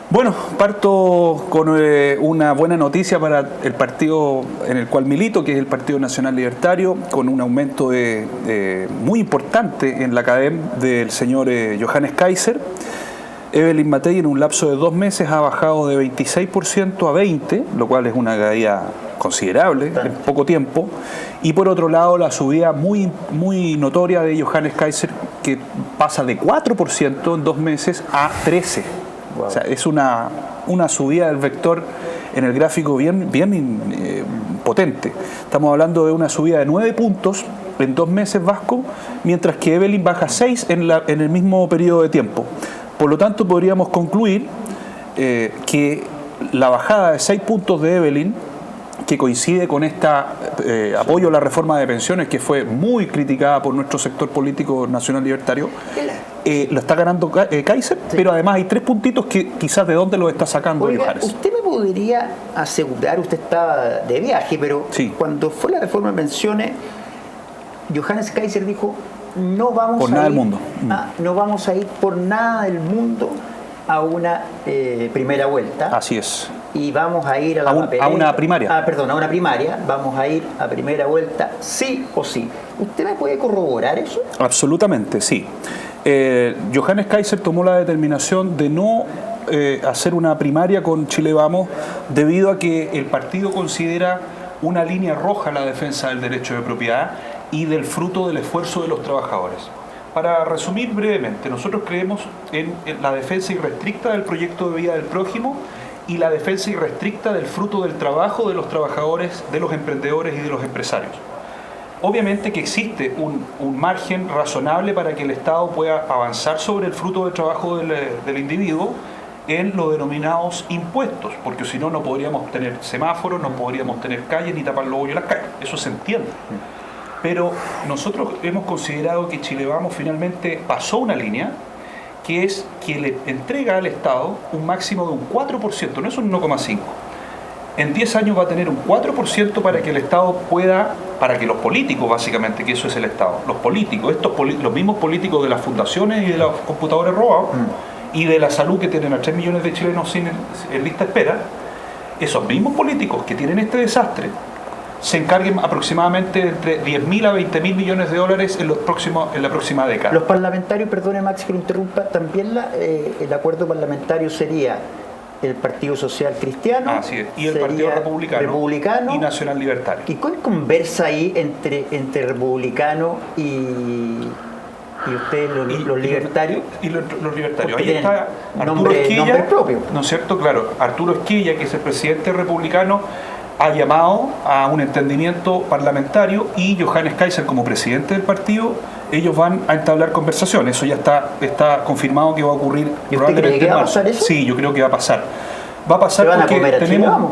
Bueno, parto con una buena noticia para el partido en el cual milito, que es el Partido Nacional Libertario, con un aumento muy importante en la CADEM del señor Johannes Kaiser. Evelyn Matei en un lapso de 2 meses ha bajado de 26% a 20%, lo cual es una caída considerable en poco tiempo. Y por otro lado, la subida muy notoria de Johannes Kaiser, que pasa de 4% en 2 meses a 13%. Wow. O sea, es una subida del vector en el gráfico bien potente. Estamos hablando de una subida de 9 puntos en 2 meses, Vasco, mientras que Evelyn baja 6 en el mismo periodo de tiempo. Por lo tanto, podríamos concluir que la bajada de 6 puntos de Evelyn, que coincide con apoyo a la reforma de pensiones, que fue muy criticada por nuestro sector político nacional libertario, lo está ganando Kaiser, sí. Pero además hay 3 puntitos que quizás de dónde lo está sacando Johannes. Usted me podría asegurar, usted estaba de viaje, pero sí, cuando fue la reforma de pensiones, Johannes Kaiser dijo, no vamos a ir por nada del mundo a una primera vuelta. Así es. Y vamos a ir a una primaria. A una primaria. Vamos a ir a primera vuelta sí o sí. ¿Usted me puede corroborar eso? Absolutamente, sí. Johannes Kaiser tomó la determinación de no hacer una primaria con Chile Vamos debido a que el partido considera una línea roja la defensa del derecho de propiedad y del fruto del esfuerzo de los trabajadores. Para resumir brevemente, nosotros creemos en la defensa irrestricta del proyecto de vida del prójimo y la defensa irrestricta del fruto del trabajo de los trabajadores, de los emprendedores y de los empresarios. Obviamente que existe un margen razonable para que el Estado pueda avanzar sobre el fruto del trabajo del individuo en los denominados impuestos, porque si no, no podríamos tener semáforos, no podríamos tener calles ni tapar los hoyos en las calles. Eso se entiende. Pero nosotros hemos considerado que Chile Vamos finalmente pasó una línea que es que le entrega al Estado un máximo de un 4%, no es un 1,5%. En 10 años va a tener un 4% para que el Estado pueda, para que los políticos básicamente, que eso es el Estado, los políticos, los mismos políticos de las fundaciones y de los computadores robados y de la salud que tienen a 3 millones de chilenos en lista de espera, esos mismos políticos que tienen este desastre, se encarguen aproximadamente entre 10.000 a 20.000 millones de dólares en la próxima década. Los parlamentarios, perdone Max que lo interrumpa, también el acuerdo parlamentario sería el Partido Social Cristiano y el Partido Republicano y Nacional Libertario. ¿Y cuál conversa ahí entre republicano y ustedes los libertarios? Y los libertarios. Ahí está Arturo Esquilla, ¿no es cierto? Claro, Arturo Esquilla, que es el presidente republicano, ha llamado a un entendimiento parlamentario y Johannes Kaiser como presidente del partido, ellos van a entablar conversaciones. Eso ya está confirmado que va a ocurrir probablemente en marzo. Sí, yo creo que va a pasar. Va a pasar porque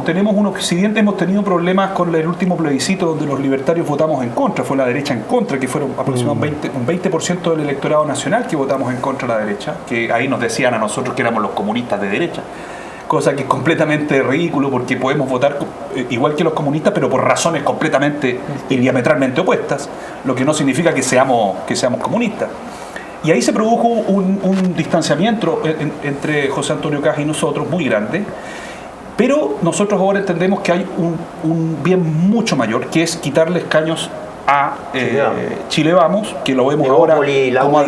tenemos si bien hemos tenido problemas con el último plebiscito donde los libertarios votamos en contra, fue la derecha en contra, que fueron aproximadamente un 20% del electorado nacional que votamos en contra de la derecha, que ahí nos decían a nosotros que éramos los comunistas de derecha. Cosa que es completamente ridículo porque podemos votar igual que los comunistas, pero por razones completamente y diametralmente opuestas, lo que no significa que seamos comunistas. Y ahí se produjo un distanciamiento entre José Antonio Kast y nosotros muy grande, pero nosotros ahora entendemos que hay un bien mucho mayor, que es quitarle escaños a Chile Vamos, que lo vemos ahora como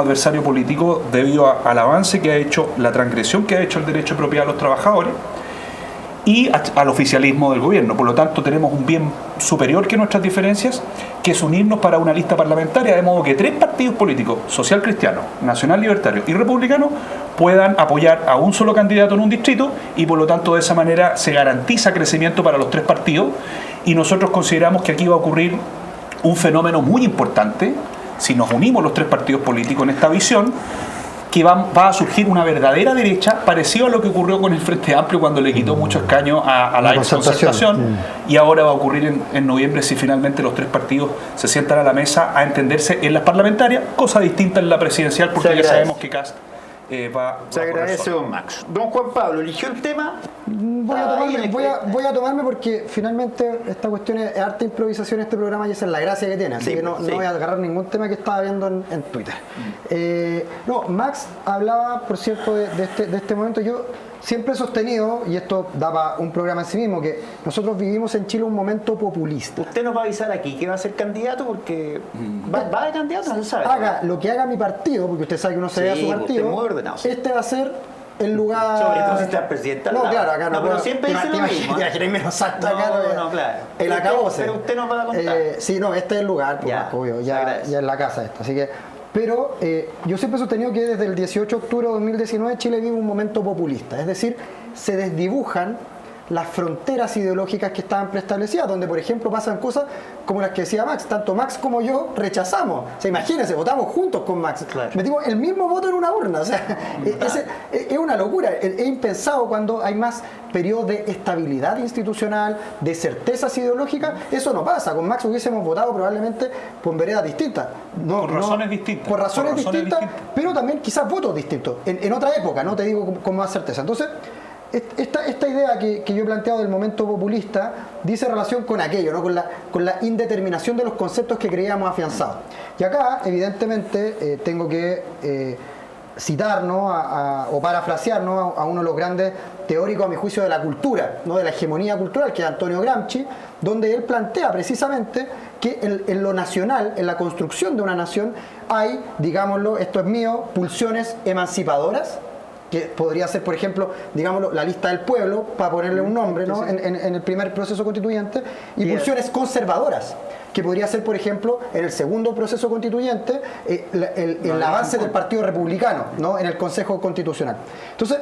adversario político debido al avance que ha hecho, la transgresión que ha hecho el derecho de propiedad de los trabajadores y al oficialismo del gobierno. Por lo tanto, tenemos un bien superior que nuestras diferencias, que es unirnos para una lista parlamentaria, de modo que 3 partidos políticos, Social Cristiano, Nacional Libertario y Republicano, puedan apoyar a un solo candidato en un distrito y por lo tanto de esa manera se garantiza crecimiento para los 3 partidos. Y nosotros consideramos que aquí va a ocurrir un fenómeno muy importante, si nos unimos los 3 partidos políticos en esta visión, que va a surgir una verdadera derecha, parecido a lo que ocurrió con el Frente Amplio cuando le quitó muchos escaños a la concertación, y ahora va a ocurrir en noviembre si finalmente los 3 partidos se sientan a la mesa a entenderse en las parlamentarias, cosa distinta en la presidencial, porque ya sabemos que Kast Se agradece, don Max. Don Juan Pablo, ¿eligió el tema? Voy a tomarme porque finalmente esta cuestión es harta improvisación este programa y esa es la gracia que tiene, así que no voy a agarrar ningún tema que estaba viendo en Twitter. Max hablaba, por cierto, de este momento. Yo siempre he sostenido, y esto daba un programa en sí mismo, que nosotros vivimos en Chile un momento populista. Usted nos va a avisar aquí que va a ser candidato porque va de candidato, no se sabe. Haga lo que haga mi partido, porque usted sabe que uno se ve a su partido. Muy ordenado, este va a ser el lugar. Sobre todo si está presidente. No, claro, acá no. Pero siempre dice lo mismo. Menos acto acá. No, claro. El acabose. Pero usted nos va a contar. Sí, no, este es el lugar, pues, ya, obvio, ya es la casa esta. Así que. Pero yo siempre he sostenido que desde el 18 de octubre de 2019 Chile vive un momento populista, es decir, se desdibujan las fronteras ideológicas que estaban preestablecidas, donde por ejemplo pasan cosas como las que decía Max, tanto Max como yo rechazamos, o sea, imagínense, votamos juntos con Max, metimos el mismo voto en una urna, o sea, es una locura, es impensado cuando hay más periodos de estabilidad institucional, de certezas ideológicas, eso no pasa, con Max hubiésemos votado probablemente por veredas distintas, por razones distintas, por razones distintas, pero también quizás votos distintos, en otra época, no te digo con más certeza. Entonces, esta idea que yo he planteado del momento populista dice relación con aquello, ¿no? con la indeterminación de los conceptos que creíamos afianzados. Y acá, evidentemente, tengo que citar, ¿no? o parafrasear, ¿no? a uno de los grandes teóricos, a mi juicio, de la cultura, ¿no? de la hegemonía cultural, que es Antonio Gramsci, donde él plantea precisamente que en lo nacional, en la construcción de una nación, hay, digámoslo, esto es mío, pulsiones emancipadoras, que podría ser, por ejemplo, digámoslo, la lista del pueblo, para ponerle un nombre, ¿no? En el primer proceso constituyente, y pulsiones conservadoras, que podría ser, por ejemplo, en el segundo proceso constituyente, el avance del Partido Republicano, ¿no? En el Consejo Constitucional. Entonces,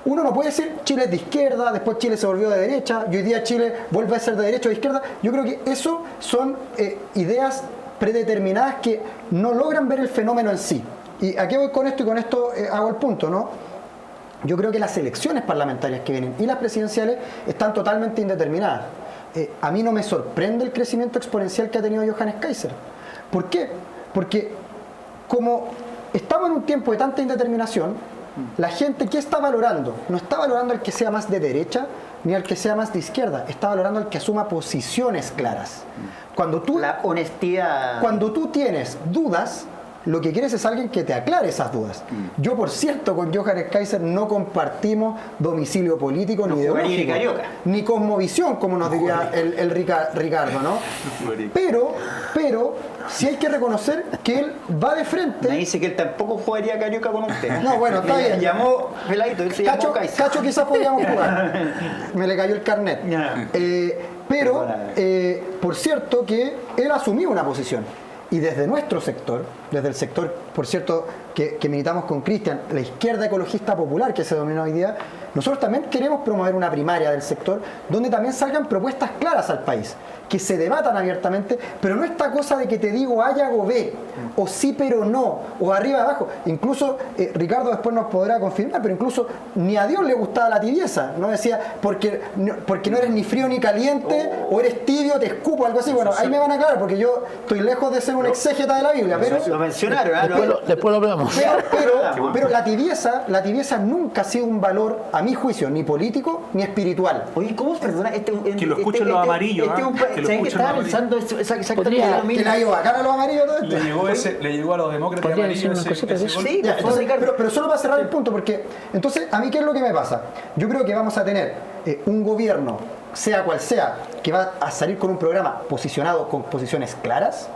uno no puede decir Chile es de izquierda, después Chile se volvió de derecha, y hoy día Chile vuelve a ser de derecha o de izquierda. Yo creo que eso son ideas predeterminadas que no logran ver el fenómeno en sí. ¿Y a qué voy con esto? Y con esto hago el punto, ¿no? Yo creo que las elecciones parlamentarias que vienen y las presidenciales están totalmente indeterminadas. A mí no me sorprende el crecimiento exponencial que ha tenido Johannes Kaiser. ¿Por qué? Porque como estamos en un tiempo de tanta indeterminación, la gente, ¿qué está valorando? No está valorando el que sea más de derecha ni el que sea más de izquierda, está valorando el que asuma posiciones claras. La honestidad. Cuando tú tienes dudas, lo que quieres es alguien que te aclare esas dudas. Yo, por cierto, con Johannes Kaiser no compartimos domicilio político ni ideológico, ni cosmovisión, como nos diría el Ricardo, ¿no? Pero sí hay que reconocer que él va de frente. Me dice que él tampoco jugaría carioca con usted. No, bueno, está bien. Llamó Peladito, él se llamó Kaiser. Cacho quizás podíamos jugar. Me le cayó el carnet. Pero, por cierto, que él asumió una posición. Y desde nuestro sector, desde el sector, por cierto, que militamos con Cristian, la izquierda ecologista popular que se domina hoy día, nosotros también queremos promover una primaria del sector donde también salgan propuestas claras al país, que se debatan abiertamente, pero no esta cosa de que te digo A y hago B, o sí pero no, o arriba y abajo. Incluso, Ricardo después nos podrá confirmar, pero incluso ni a Dios le gustaba la tibieza, ¿no? Decía, porque no eres ni frío ni caliente, o eres tibio, te escupo, algo así. Bueno, ahí me van a aclarar, porque yo estoy lejos de ser un exégeta de la Biblia, pero... Lo mencionaron, después lo hablamos. Pero la tibieza nunca ha sido un valor, a mi juicio, ni político ni espiritual. Oye, ¿cómo? Perdona, que lo escuchen los amarillos. ¿Sabes que estaba pensando exactamente lo mismo? Que le ha ido bacán a los amarillos todo esto. Le llegó a los demócratas amarillos Sí, pero solo para cerrar el punto, porque entonces, ¿a mí qué es lo que me pasa? Yo creo que vamos a tener un gobierno, sea cual sea, que va a salir con un programa posicionado con posiciones claras,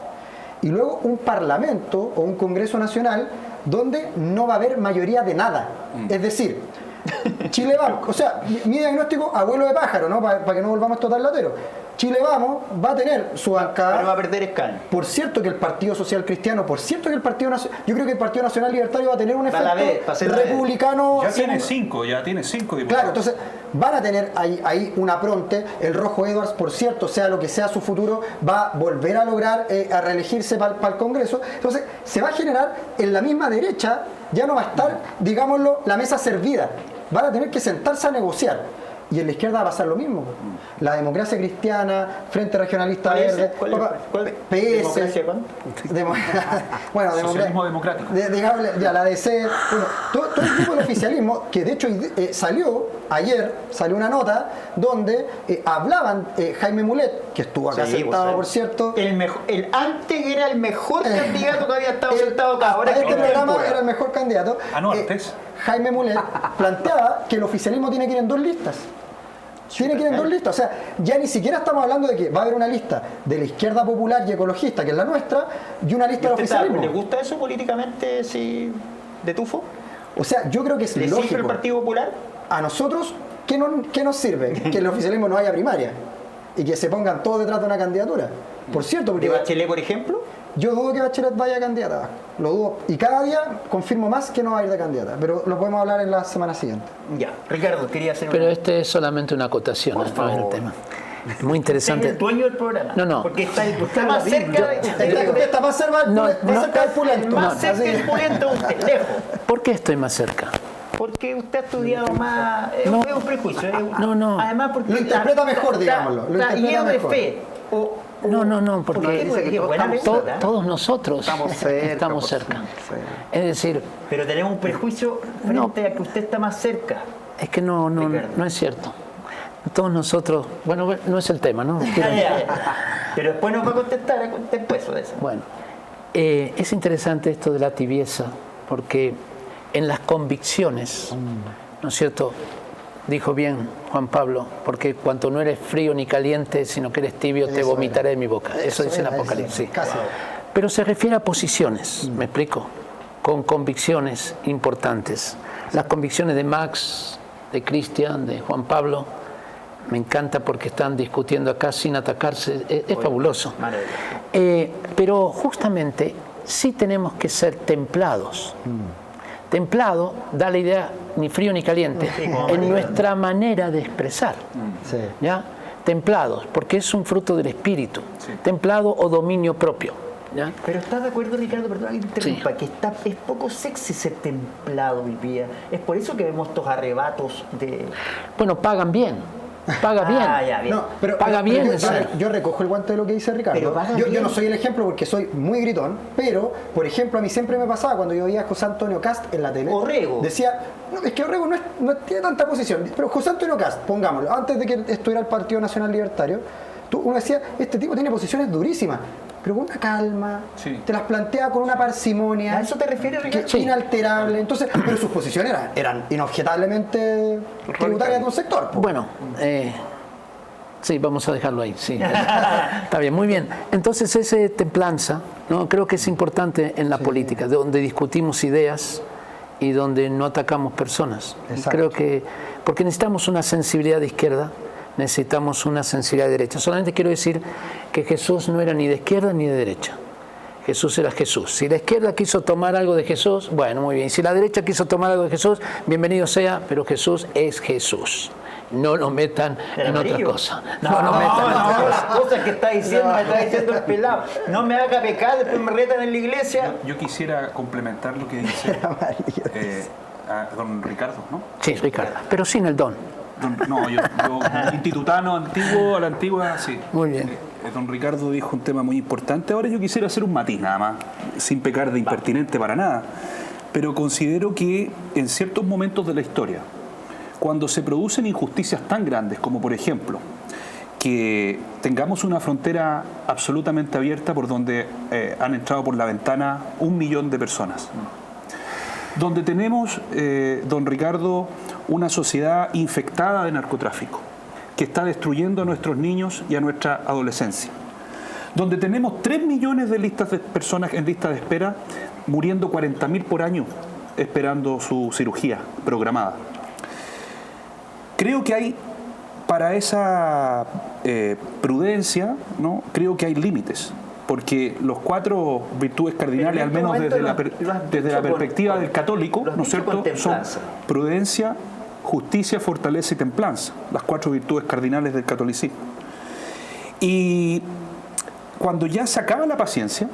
y luego un parlamento o un Congreso Nacional donde no va a haber mayoría de nada. Es decir, Chile Vamos, o sea, mi diagnóstico, abuelo de pájaro, ¿no? Para que no volvamos total latero. Chile Vamos va a tener su bancada. Pero va a perder escano. Por cierto que el Partido Social Cristiano, por cierto que el Partido Nacional, yo creo que el Partido Nacional Libertario va a tener un efecto republicano. Ya tiene cinco diputados. Claro, entonces van a tener ahí un apronte. El Rojo Edwards, por cierto, sea lo que sea su futuro, va a volver a lograr a reelegirse para el Congreso. Entonces se va a generar en la misma derecha, ya no va a estar, digámoslo, la mesa servida. Van a tener que sentarse a negociar. Y en la izquierda va a pasar lo mismo. La democracia cristiana, Frente Regionalista Verde, PS. Bueno, socialismo democrático. Ya, la DC. Bueno, todo el tipo de oficialismo, que de hecho ayer salió una nota donde hablaban Jaime Mulet, que estuvo acá sentado, por cierto. Antes era el mejor candidato que había estado sentado acá. Ahora este programa era el mejor candidato. Antes. Jaime Mulet planteaba que el oficialismo tiene que ir en 2 listas. Tiene que ir en 2 listas. O sea, ya ni siquiera estamos hablando de que va a haber una lista de la izquierda popular y ecologista, que es la nuestra, y una lista del oficialismo. ¿Le gusta eso políticamente, de tufo? O sea, yo creo que es lógico. ¿Le sirve el Partido Popular? A nosotros, ¿qué nos sirve? Que el oficialismo no haya primaria y que se pongan todos detrás de una candidatura. Por cierto, porque ¿de Bachelet, por ejemplo? Yo dudo que Bachelet vaya candidata, lo dudo. Y cada día confirmo más que no va a ir de candidata, pero lo podemos hablar en la semana siguiente. Ya, Ricardo, quería hacer Pero este es solamente una acotación, no es el tema. Muy interesante. ¿Es el dueño del programa? No. Porque está más cerca. Está más cerca del pulento. Más cerca del pulento usted, lejos. ¿Por qué estoy más cerca? Porque usted ha estudiado más. Es un prejuicio. No. Además, porque lo interpreta mejor, digámoslo. Está lleno de fe. No, porque todos nosotros estamos cerca. Es decir... Pero tenemos un prejuicio frente a que usted está más cerca. Es que no es cierto. Todos nosotros... Bueno, no es el tema, ¿no? Pero después nos va a contestar después de eso. Bueno, es interesante esto de la tibieza, porque en las convicciones, ¿no es cierto?, dijo bien Juan Pablo, porque cuanto no eres frío ni caliente, sino que eres tibio, te vomitaré de mi boca. Eso dice el Apocalipsis. Pero se refiere a posiciones, ¿me explico? Con convicciones importantes. Las convicciones de Max, de Cristian, de Juan Pablo, me encanta porque están discutiendo acá sin atacarse, es fabuloso. Pero justamente sí tenemos que ser templados. Templado da la idea ni frío ni caliente, en nuestra manera de expresar. ¿Ya? Templados, porque es un fruto del espíritu. Templado o dominio propio. ¿Ya? Pero ¿estás de acuerdo, Ricardo? Perdón que interrumpa, que es poco sexy ser templado hoy día. Es por eso que vemos estos arrebatos de... Bueno, pagan bien. Paga bien. No, pero bien. Yo recojo el guante de lo que dice Ricardo. Yo no soy el ejemplo porque soy muy gritón, pero, por ejemplo, a mí siempre me pasaba cuando yo veía a José Antonio Cast en la tele. Orrego. Decía, no, es que Orrego no tiene tanta posición, pero José Antonio Cast, pongámoslo, antes de que estuviera el Partido Nacional Libertario, uno decía, este tipo tiene posiciones durísimas, pero con una calma, te las plantea con una parsimonia. ¿A eso te refieres, Ricardo? Inalterable. Entonces, pero sus posiciones eran inobjetablemente tributarias de un sector. Bueno, sí, vamos a dejarlo ahí. Sí. Está bien, muy bien. Entonces, ese templanza, ¿no? Creo que es importante en la política, donde discutimos ideas y donde no atacamos personas. Exacto. Creo que, porque necesitamos una sensibilidad de izquierda, necesitamos una sensibilidad de derecha. Solamente quiero decir que Jesús no era ni de izquierda ni de derecha. Jesús era Jesús. Si la izquierda quiso tomar algo de Jesús, bueno, muy bien. Si la derecha quiso tomar algo de Jesús, bienvenido sea, pero Jesús es Jesús. No lo metan en otra cosa. No lo metan en otra cosa. Las cosas que está diciendo, me está diciendo el pelado. No me haga pecar, después me retan en la iglesia. Yo quisiera complementar lo que dice a don Ricardo, ¿no? Sí, Ricardo, pero sin el don. No, yo institutano antiguo, a la antigua, sí. Muy bien. Don Ricardo dijo un tema muy importante. Ahora yo quisiera hacer un matiz nada más, sin pecar de impertinente para nada. Pero considero que en ciertos momentos de la historia, cuando se producen injusticias tan grandes como, por ejemplo, que tengamos una frontera absolutamente abierta por donde han entrado por la ventana 1 millón de personas, donde tenemos, don Ricardo, una sociedad infectada de narcotráfico que está destruyendo a nuestros niños y a nuestra adolescencia, donde tenemos 3 millones de personas en lista de espera, muriendo 40.000 por año esperando su cirugía programada. Creo que hay, para esa prudencia, ¿no? Creo que hay límites, porque los 4 virtudes cardinales, al menos desde la perspectiva del católico, ¿no es cierto?, son prudencia, justicia, fortaleza y templanza, las 4 virtudes cardinales del catolicismo. Y cuando ya se acaba la paciencia,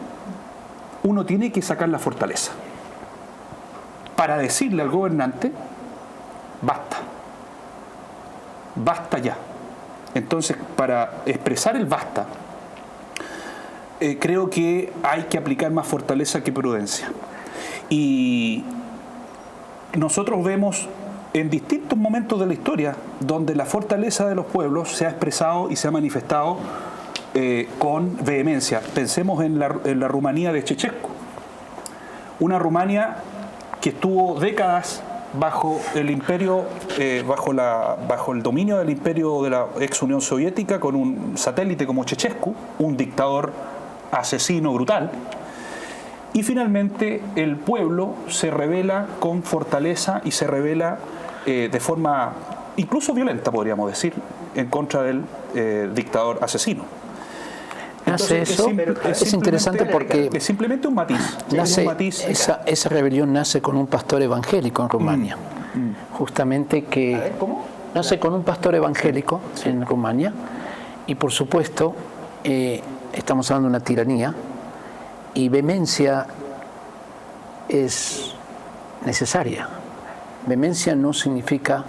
uno tiene que sacar la fortaleza para decirle al gobernante, basta. basta ya. Entonces, para expresar el basta, creo que hay que aplicar más fortaleza que prudencia. Y nosotros vemos en distintos momentos de la historia donde la fortaleza de los pueblos se ha expresado y se ha manifestado con vehemencia. Pensemos en la Rumanía de Ceausescu, una Rumania que estuvo décadas bajo el imperio, bajo el dominio del imperio de la ex Unión Soviética, con un satélite como Ceausescu, un dictador asesino brutal, y finalmente el pueblo se rebela con fortaleza y se rebela de forma incluso violenta, podríamos decir, en contra del dictador asesino. Entonces, es interesante porque es simplemente un matiz. Esa rebelión nace con un pastor evangélico en Rumania. Justamente que nace con un pastor evangélico en Rumania, y por supuesto estamos hablando de una tiranía, y vehemencia es necesaria. Vehemencia no significa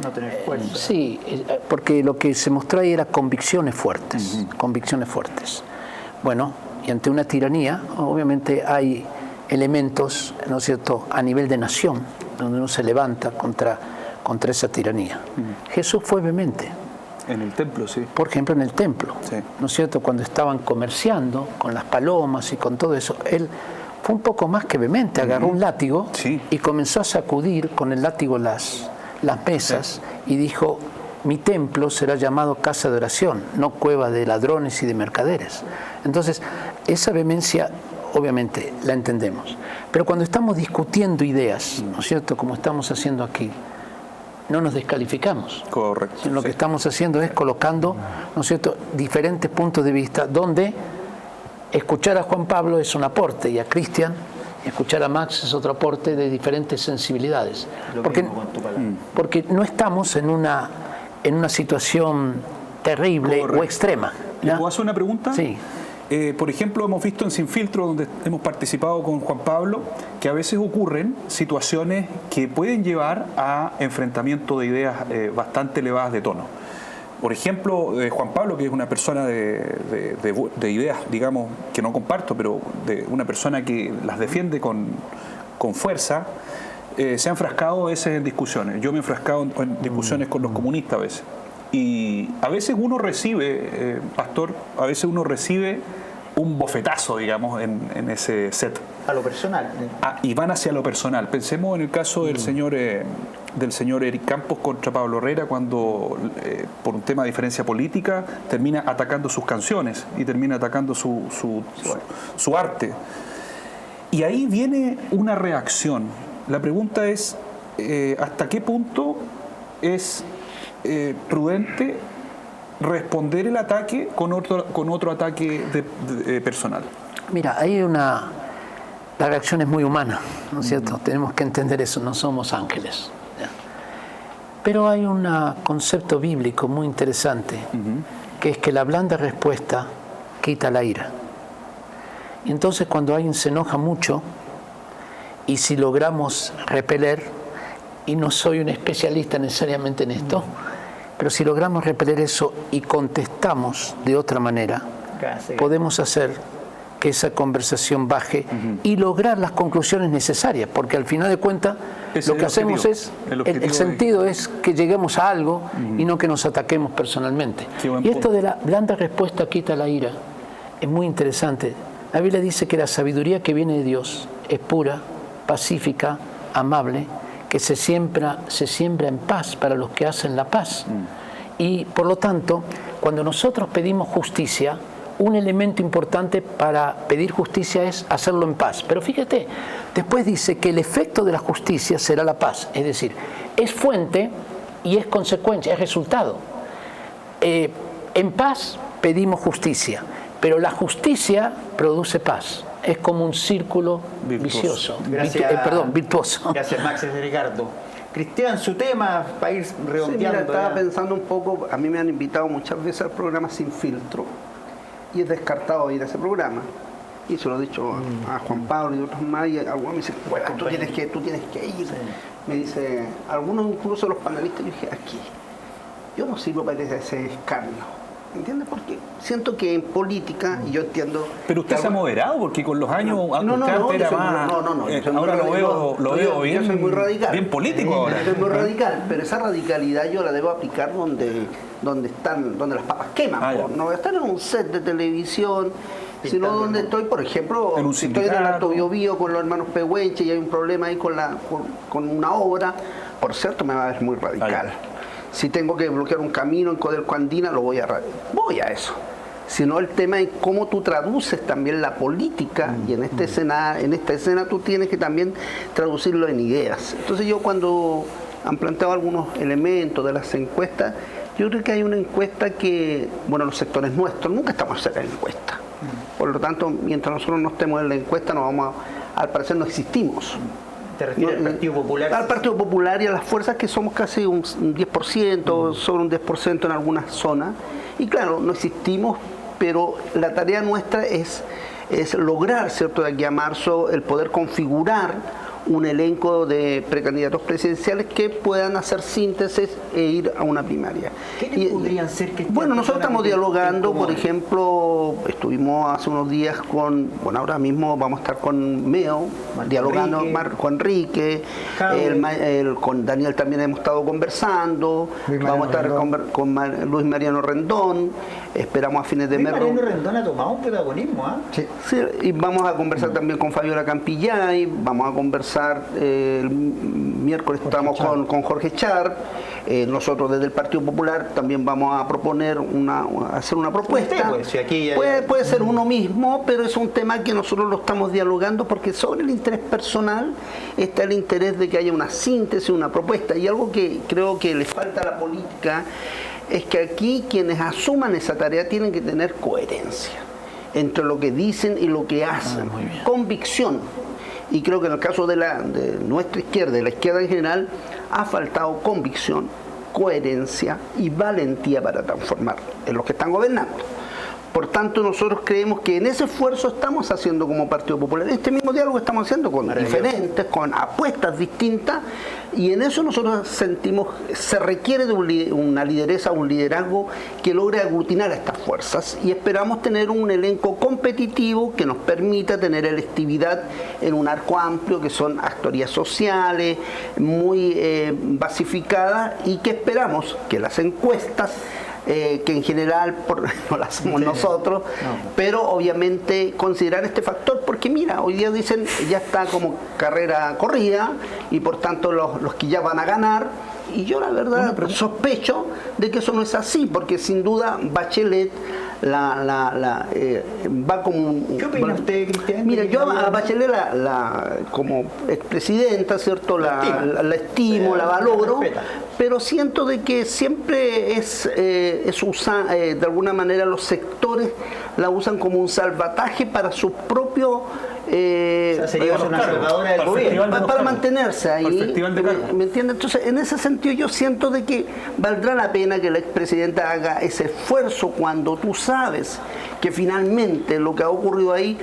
no tener fuerza. Sí, porque lo que se mostró ahí era convicciones fuertes, convicciones fuertes. Bueno, y ante una tiranía, obviamente hay elementos, ¿no es cierto?, a nivel de nación, donde uno se levanta contra esa tiranía. Jesús fue vehemente. En el templo, sí. Por ejemplo, en el templo, sí. ¿No es cierto?, cuando estaban comerciando con las palomas y con todo eso, él fue un poco más que vehemente, agarró un látigo y comenzó a sacudir con el látigo las mesas y dijo: mi templo será llamado casa de oración, no cueva de ladrones y de mercaderes. Entonces, esa vehemencia obviamente la entendemos, pero cuando estamos discutiendo ideas, ¿no es cierto?, como estamos haciendo aquí, no nos descalificamos. Correcto. Lo que estamos haciendo es colocando, ¿no es cierto?, diferentes puntos de vista, donde escuchar a Juan Pablo es un aporte, y a Cristian escuchar a Max es otro aporte de diferentes sensibilidades. Porque no estamos en una situación terrible o extrema. ¿Le puedo hacer una pregunta? Sí. Por ejemplo, hemos visto en Sin Filtro, donde hemos participado con Juan Pablo, que a veces ocurren situaciones que pueden llevar a enfrentamiento de ideas bastante elevadas de tono. Por ejemplo, Juan Pablo, que es una persona de ideas, digamos, que no comparto, pero de una persona que las defiende con fuerza, se ha enfrascado a veces en discusiones. Yo me he enfrascado en discusiones con los comunistas a veces. Y a veces uno recibe, pastor, a veces uno recibe un bofetazo, digamos, en ese set. A lo personal. Y van hacia lo personal. Pensemos en el caso del señor Eric Campos contra Pablo Herrera, cuando por un tema de diferencia política termina atacando sus canciones y termina atacando su arte. Y ahí viene una reacción. La pregunta es, ¿hasta qué punto es prudente responder el ataque con otro ataque personal? Mira, la reacción es muy humana, ¿no es cierto? Tenemos que entender eso, no somos ángeles. ¿Ya? Pero hay un concepto bíblico muy interesante, que es que la blanda respuesta quita la ira. Y entonces cuando alguien se enoja mucho, y si logramos repeler, y no soy un especialista necesariamente en esto, pero si logramos repeler eso y contestamos de otra manera, podemos hacer que esa conversación baje y lograr las conclusiones necesarias, porque al final de cuentas lo que hacemos es, el sentido es que lleguemos a algo y no que nos ataquemos personalmente. Y esto de la blanda respuesta quita la ira es muy interesante. La Biblia dice que la sabiduría que viene de Dios es pura, pacífica, amable, que se siembra en paz para los que hacen la paz. Y por lo tanto, cuando nosotros pedimos justicia, un elemento importante para pedir justicia es hacerlo en paz. Pero fíjate, después dice que el efecto de la justicia será la paz. Es decir, es fuente y es consecuencia, es resultado. En paz pedimos justicia, pero la justicia produce paz. Es como un círculo vicioso. Virtuoso. Gracias, Max y Ricardo. Cristian, su tema para ir redondeando. Sí, mira, estaba pensando un poco, a mí me han invitado muchas veces al programa Sin Filtro y he descartado ir a ese programa. y se lo he dicho a Juan Pablo y otros más, y algunos me dicen, bueno, tú tienes que ir. Sí. Me dice, algunos incluso los panelistas, yo dije, aquí, yo no sirvo para ese escarnio. ¿Entiendes? Porque siento que en política, y yo entiendo... Pero usted se ha moderado, porque con los años era más... ahora lo veo bien, yo soy muy radical. Bien político ahora. Yo soy muy radical, pero esa radicalidad yo la debo aplicar donde las papas queman. No voy a estar en un set de televisión, sino donde estoy, por ejemplo, si estoy en el Alto Biobío con los hermanos Pehuenche y hay un problema ahí con una obra, por cierto, me va a ver muy radical. Si tengo que bloquear un camino en Codelco Andina, voy a eso. Sino el tema es cómo tú traduces también la política, y en esta escena tú tienes que también traducirlo en ideas. Entonces yo, cuando han planteado algunos elementos de las encuestas, yo creo que hay una encuesta que, bueno, los sectores nuestros, nunca estamos cerca de la encuesta. Por lo tanto, mientras nosotros no estemos en la encuesta, al parecer no existimos. ¿Te refieres al Partido Popular? Al Partido Popular y a las fuerzas que somos casi un 10%, sobre un 10% en algunas zonas. Y claro, no existimos, pero la tarea nuestra es lograr, ¿cierto?, de aquí a marzo, el poder configurar un elenco de precandidatos presidenciales que puedan hacer síntesis e ir a una primaria. ¿Qué podrían ser? Bueno, nosotros estamos dialogando, por ejemplo, estuvimos hace unos días ahora mismo vamos a estar con Meo, dialogando con Enrique, con Daniel también hemos estado conversando, vamos a estar con Luis Mariano Rendón, esperamos a fines de mes. Luis Mariano Rendón ha tomado un protagonismo, Sí, y vamos a conversar también con Fabiola Campillay, vamos a conversar el miércoles estamos con Jorge Char, nosotros desde el Partido Popular también vamos a proponer hacer una propuesta. Puede ser uno mismo, pero es un tema que nosotros lo estamos dialogando, porque sobre el interés personal está el interés de que haya una síntesis, una propuesta, y algo que creo que le falta a la política es que aquí quienes asuman esa tarea tienen que tener coherencia entre lo que dicen y lo que hacen, convicción. Y creo que en el caso de nuestra izquierda, de la izquierda en general, ha faltado convicción, coherencia y valentía para transformar en los que están gobernando. Por tanto, nosotros creemos que en ese esfuerzo estamos haciendo como Partido Popular. Este mismo diálogo estamos haciendo con diferentes, con apuestas distintas, y en eso nosotros sentimos se requiere de una lideresa, un liderazgo que logre aglutinar a estas fuerzas, y esperamos tener un elenco competitivo que nos permita tener electividad en un arco amplio, que son actorías sociales, muy basificadas, y que esperamos que las encuestas, que en general no las hacemos nosotros, pero obviamente considerar este factor, porque mira, hoy día dicen ya está como carrera corrida y por tanto los que ya van a ganar, y yo la verdad sospecho de que eso no es así, porque sin duda Bachelet va como... ¿Qué opina usted, Cristian? Mira, yo a Bachelet como expresidenta, ¿cierto? La estimo, la valoro, pero siento de que siempre es de alguna manera los sectores la usan como un salvataje para su propio... sería una salvadora del gobierno. Para mantenerse ahí, ¿me entiendes? Entonces, en ese sentido yo siento de que valdrá la pena que la expresidenta haga ese esfuerzo cuando tú sabes que finalmente lo que ha ocurrido ahí,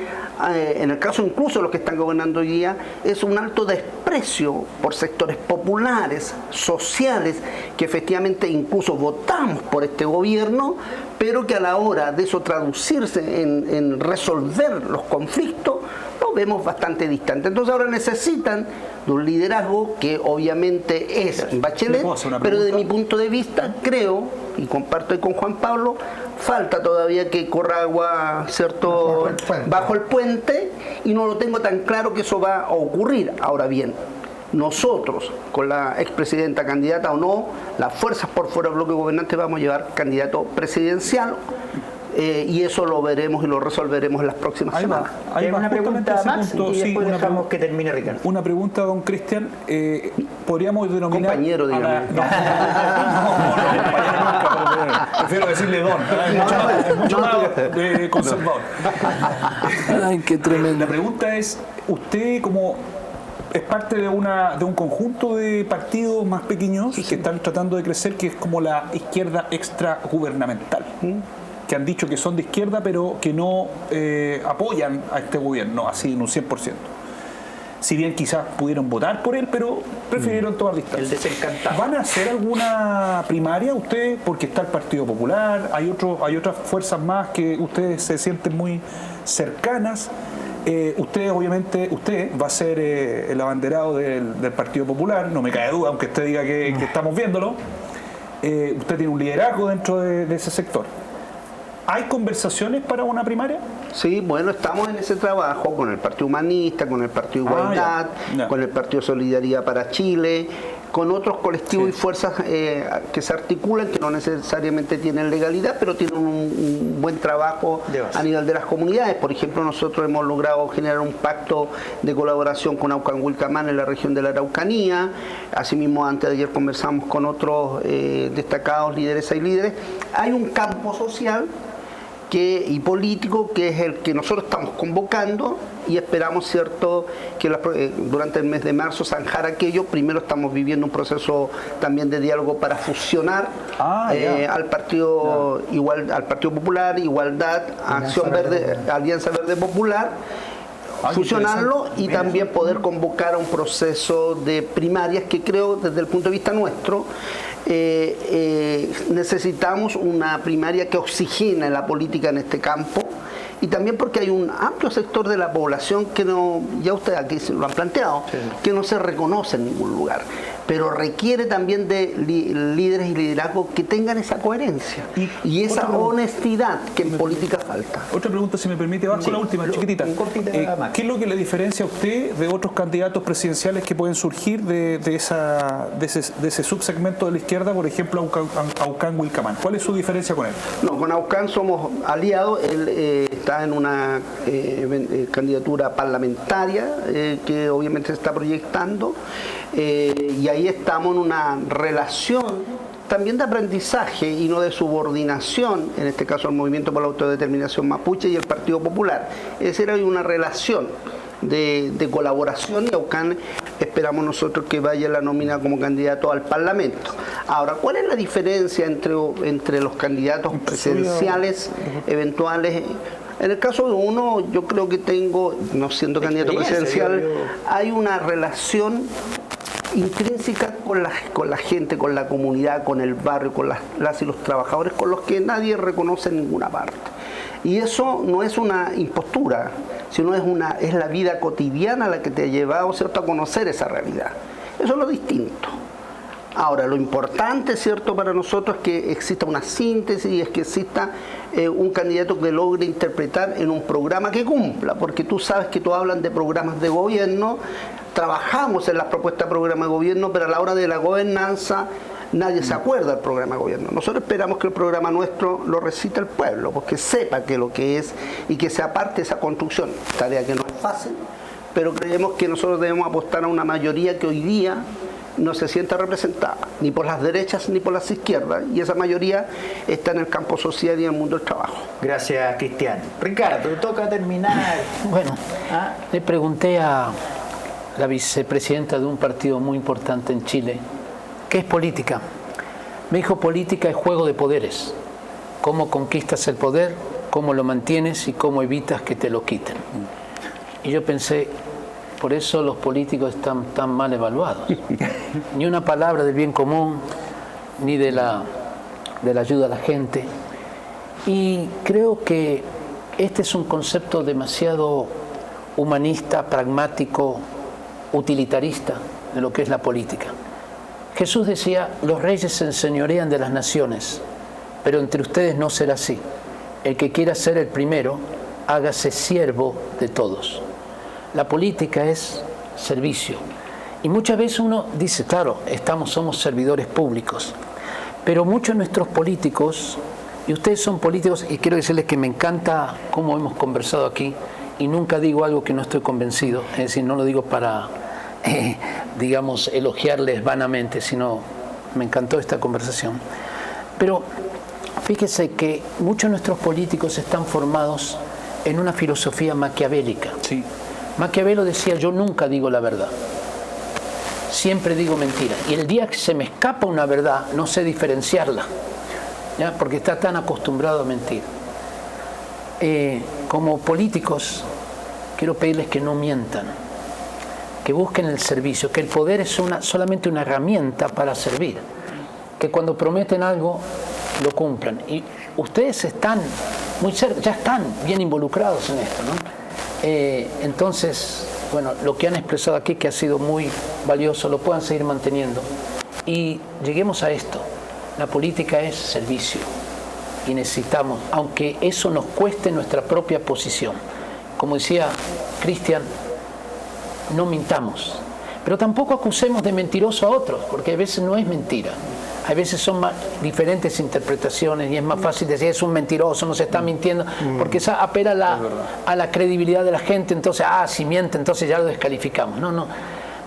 en el caso incluso de los que están gobernando hoy día, es un alto desprecio por sectores populares, sociales, que efectivamente incluso votamos por este gobierno, pero que a la hora de eso traducirse en resolver los conflictos, lo vemos bastante distante. Entonces ahora necesitan de un liderazgo que obviamente es Bachelet, pero desde mi punto de vista creo, y comparto con Juan Pablo, falta todavía que corra agua, ¿cierto?, bajo el puente, y no lo tengo tan claro que eso va a ocurrir. Ahora bien, nosotros, con la expresidenta candidata o no, las fuerzas por fuera del bloque gobernante vamos a llevar candidato presidencial, y eso lo veremos y lo resolveremos en las próximas semanas. Hay una pregunta más y después dejamos que termine Ricardo. Una pregunta, don Cristian. ¿Podríamos denominar... Compañero, dígame. Prefiero decirle don. Mucho más conservador. Ay, qué tremendo. La pregunta es, usted como... es parte de un conjunto de partidos más pequeños que están tratando de crecer, que es como la izquierda extragubernamental. que han dicho que son de izquierda, pero que no apoyan a este gobierno, así en un 100%. Si bien quizás pudieron votar por él, pero prefirieron tomar distancia. El desencantado. ¿Van a hacer alguna primaria ustedes? Porque está el Partido Popular, hay otras fuerzas más que ustedes se sienten muy cercanas. Usted va a ser el abanderado del Partido Popular, no me cae duda, aunque usted diga que estamos viéndolo. Usted tiene un liderazgo dentro de ese sector. ¿Hay conversaciones para una primaria? Sí, bueno, estamos en ese trabajo con el Partido Humanista, con el Partido Igualdad, con el Partido Solidaridad para Chile, con otros colectivos y fuerzas que se articulan, que no necesariamente tienen legalidad, pero tienen un buen trabajo a nivel de las comunidades. Por ejemplo, nosotros hemos logrado generar un pacto de colaboración con Aucan Wilcamán en la región de la Araucanía. Asimismo, antes de ayer conversamos con otros destacados lideresas y líderes. Hay un campo social y político, que es el que nosotros estamos convocando y esperamos, cierto, que durante el mes de marzo zanjar aquello. Primero estamos viviendo un proceso también de diálogo para fusionar al Partido al Partido Popular, Igualdad, Acción Verde, Alianza Verde Popular, fusionarlo y también poder convocar a un proceso de primarias que creo, desde el punto de vista nuestro, necesitamos una primaria que oxigene la política en este campo, y también porque hay un amplio sector de la población que no, ya ustedes aquí lo han planteado, que no se reconoce en ningún lugar, pero requiere también de líderes y liderazgos que tengan esa coherencia y esa honestidad que en política falta. Otra pregunta, si me permite, vas con la última, chiquitita. ¿Qué es lo que le diferencia a usted de otros candidatos presidenciales que pueden surgir de ese subsegmento de la izquierda, por ejemplo, Aucan Wilcamán? ¿Cuál es su diferencia con él? No, con Aucan somos aliados. Él está en una candidatura parlamentaria que obviamente se está proyectando, y ahí estamos en una relación también de aprendizaje y no de subordinación, en este caso el Movimiento por la Autodeterminación Mapuche y el Partido Popular. Es decir, hay una relación de colaboración, y Aucan esperamos nosotros que vaya la nómina como candidato al Parlamento. Ahora, ¿cuál es la diferencia entre los candidatos presidenciales eventuales? En el caso de uno, yo creo que no siendo candidato presidencial, hay una relación intrínseca con la gente, con la comunidad, con el barrio, con las y los trabajadores, con los que nadie reconoce en ninguna parte. Y eso no es una impostura, sino es la vida cotidiana la que te ha llevado, ¿cierto?, a conocer esa realidad. Eso es lo distinto. Ahora, lo importante, ¿cierto?, para nosotros es que exista una síntesis y es que exista un candidato que logre interpretar en un programa que cumpla, porque tú sabes que tú hablan de programas de gobierno, trabajamos en las propuestas de programa de gobierno, pero a la hora de la gobernanza nadie se acuerda del programa de gobierno. Nosotros esperamos que el programa nuestro lo recite el pueblo, porque sepa que lo que es y que sea parte de esa construcción, tarea que no es fácil, pero creemos que nosotros debemos apostar a una mayoría que hoy día no se sienta representada, ni por las derechas ni por las izquierdas, y esa mayoría está en el campo social y en el mundo del trabajo. Gracias, Cristian. Ricardo, toca terminar. Bueno, le pregunté a la vicepresidenta de un partido muy importante en Chile, ¿qué es política? Me dijo, política es juego de poderes. Cómo conquistas el poder, cómo lo mantienes y cómo evitas que te lo quiten. Y yo pensé, por eso los políticos están tan mal evaluados. Ni una palabra del bien común, ni de la ayuda a la gente. Y creo que este es un concepto demasiado humanista, pragmático, utilitarista de lo que es la política. Jesús decía, los reyes se enseñorean de las naciones, pero entre ustedes no será así. El que quiera ser el primero, hágase siervo de todos. La política es servicio. Y muchas veces uno dice, claro, somos servidores públicos, pero muchos de nuestros políticos, y ustedes son políticos, y quiero decirles que me encanta cómo hemos conversado aquí, y nunca digo algo que no estoy convencido, es decir, no lo digo para, digamos, elogiarles vanamente, sino me encantó esta conversación. Pero fíjese que muchos de nuestros políticos están formados en una filosofía maquiavélica. Sí. Maquiavelo decía, yo nunca digo la verdad, siempre digo mentira. Y el día que se me escapa una verdad, no sé diferenciarla, ¿ya? Porque está tan acostumbrado a mentir. como políticos, quiero pedirles que no mientan, que busquen el servicio, que el poder es solamente una herramienta para servir, que cuando prometen algo lo cumplan. Y ustedes están muy cerca, ya están bien involucrados en esto, ¿no? Entonces, bueno, lo que han expresado aquí, que ha sido muy valioso, lo puedan seguir manteniendo. Y lleguemos a esto, la política es servicio y necesitamos, aunque eso nos cueste nuestra propia posición. Como decía Cristian, no mintamos, pero tampoco acusemos de mentiroso a otros, porque a veces no es mentira. A veces son diferentes interpretaciones y es más fácil decir es un mentiroso, no se está mintiendo, porque eso apela a la credibilidad de la gente. Entonces, si miente, entonces ya lo descalificamos. No.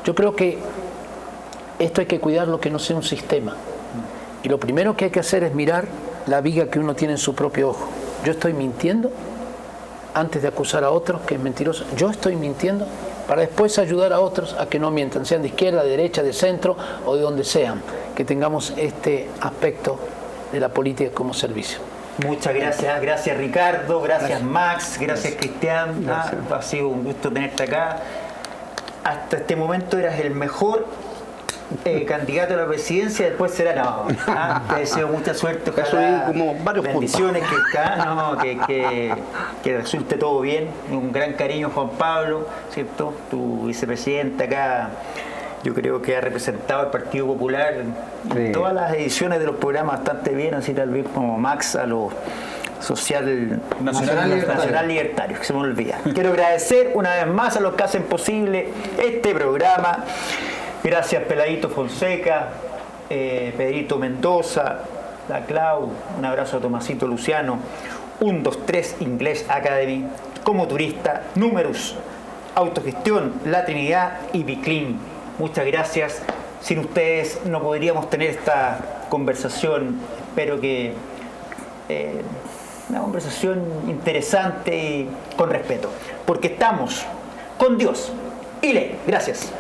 Yo creo que esto hay que cuidarlo, que no sea un sistema. Y lo primero que hay que hacer es mirar la viga que uno tiene en su propio ojo. Yo estoy mintiendo antes de acusar a otros que es mentiroso. Yo estoy mintiendo para después ayudar a otros a que no mientan, sean de izquierda, de derecha, de centro o de donde sean, que tengamos este aspecto de la política como servicio. Muchas gracias, gracias Ricardo, gracias Max, gracias Cristian, ha sido un gusto tenerte acá. Hasta este momento eras el mejor candidato a la presidencia, después será te deseo mucha suerte, ojalá, como varios bendiciones, que resulte todo bien. Un gran cariño, Juan Pablo, ¿cierto? Tu vicepresidente acá, yo creo que ha representado al Partido Popular en todas las ediciones de los programas bastante bien, así tal vez como Max a los nacional libertarios, que se me olvida. Quiero agradecer una vez más a los que hacen posible este programa. Gracias Peladito Fonseca, Pedrito Mendoza, la Clau, un abrazo a Tomasito Luciano, 123 Inglés Academy, Como Turista, Numerus, Autogestión, La Trinidad y Biclin. Muchas gracias. Sin ustedes no podríamos tener esta conversación. Espero que una conversación interesante y con respeto, porque estamos con Dios y ley. Gracias.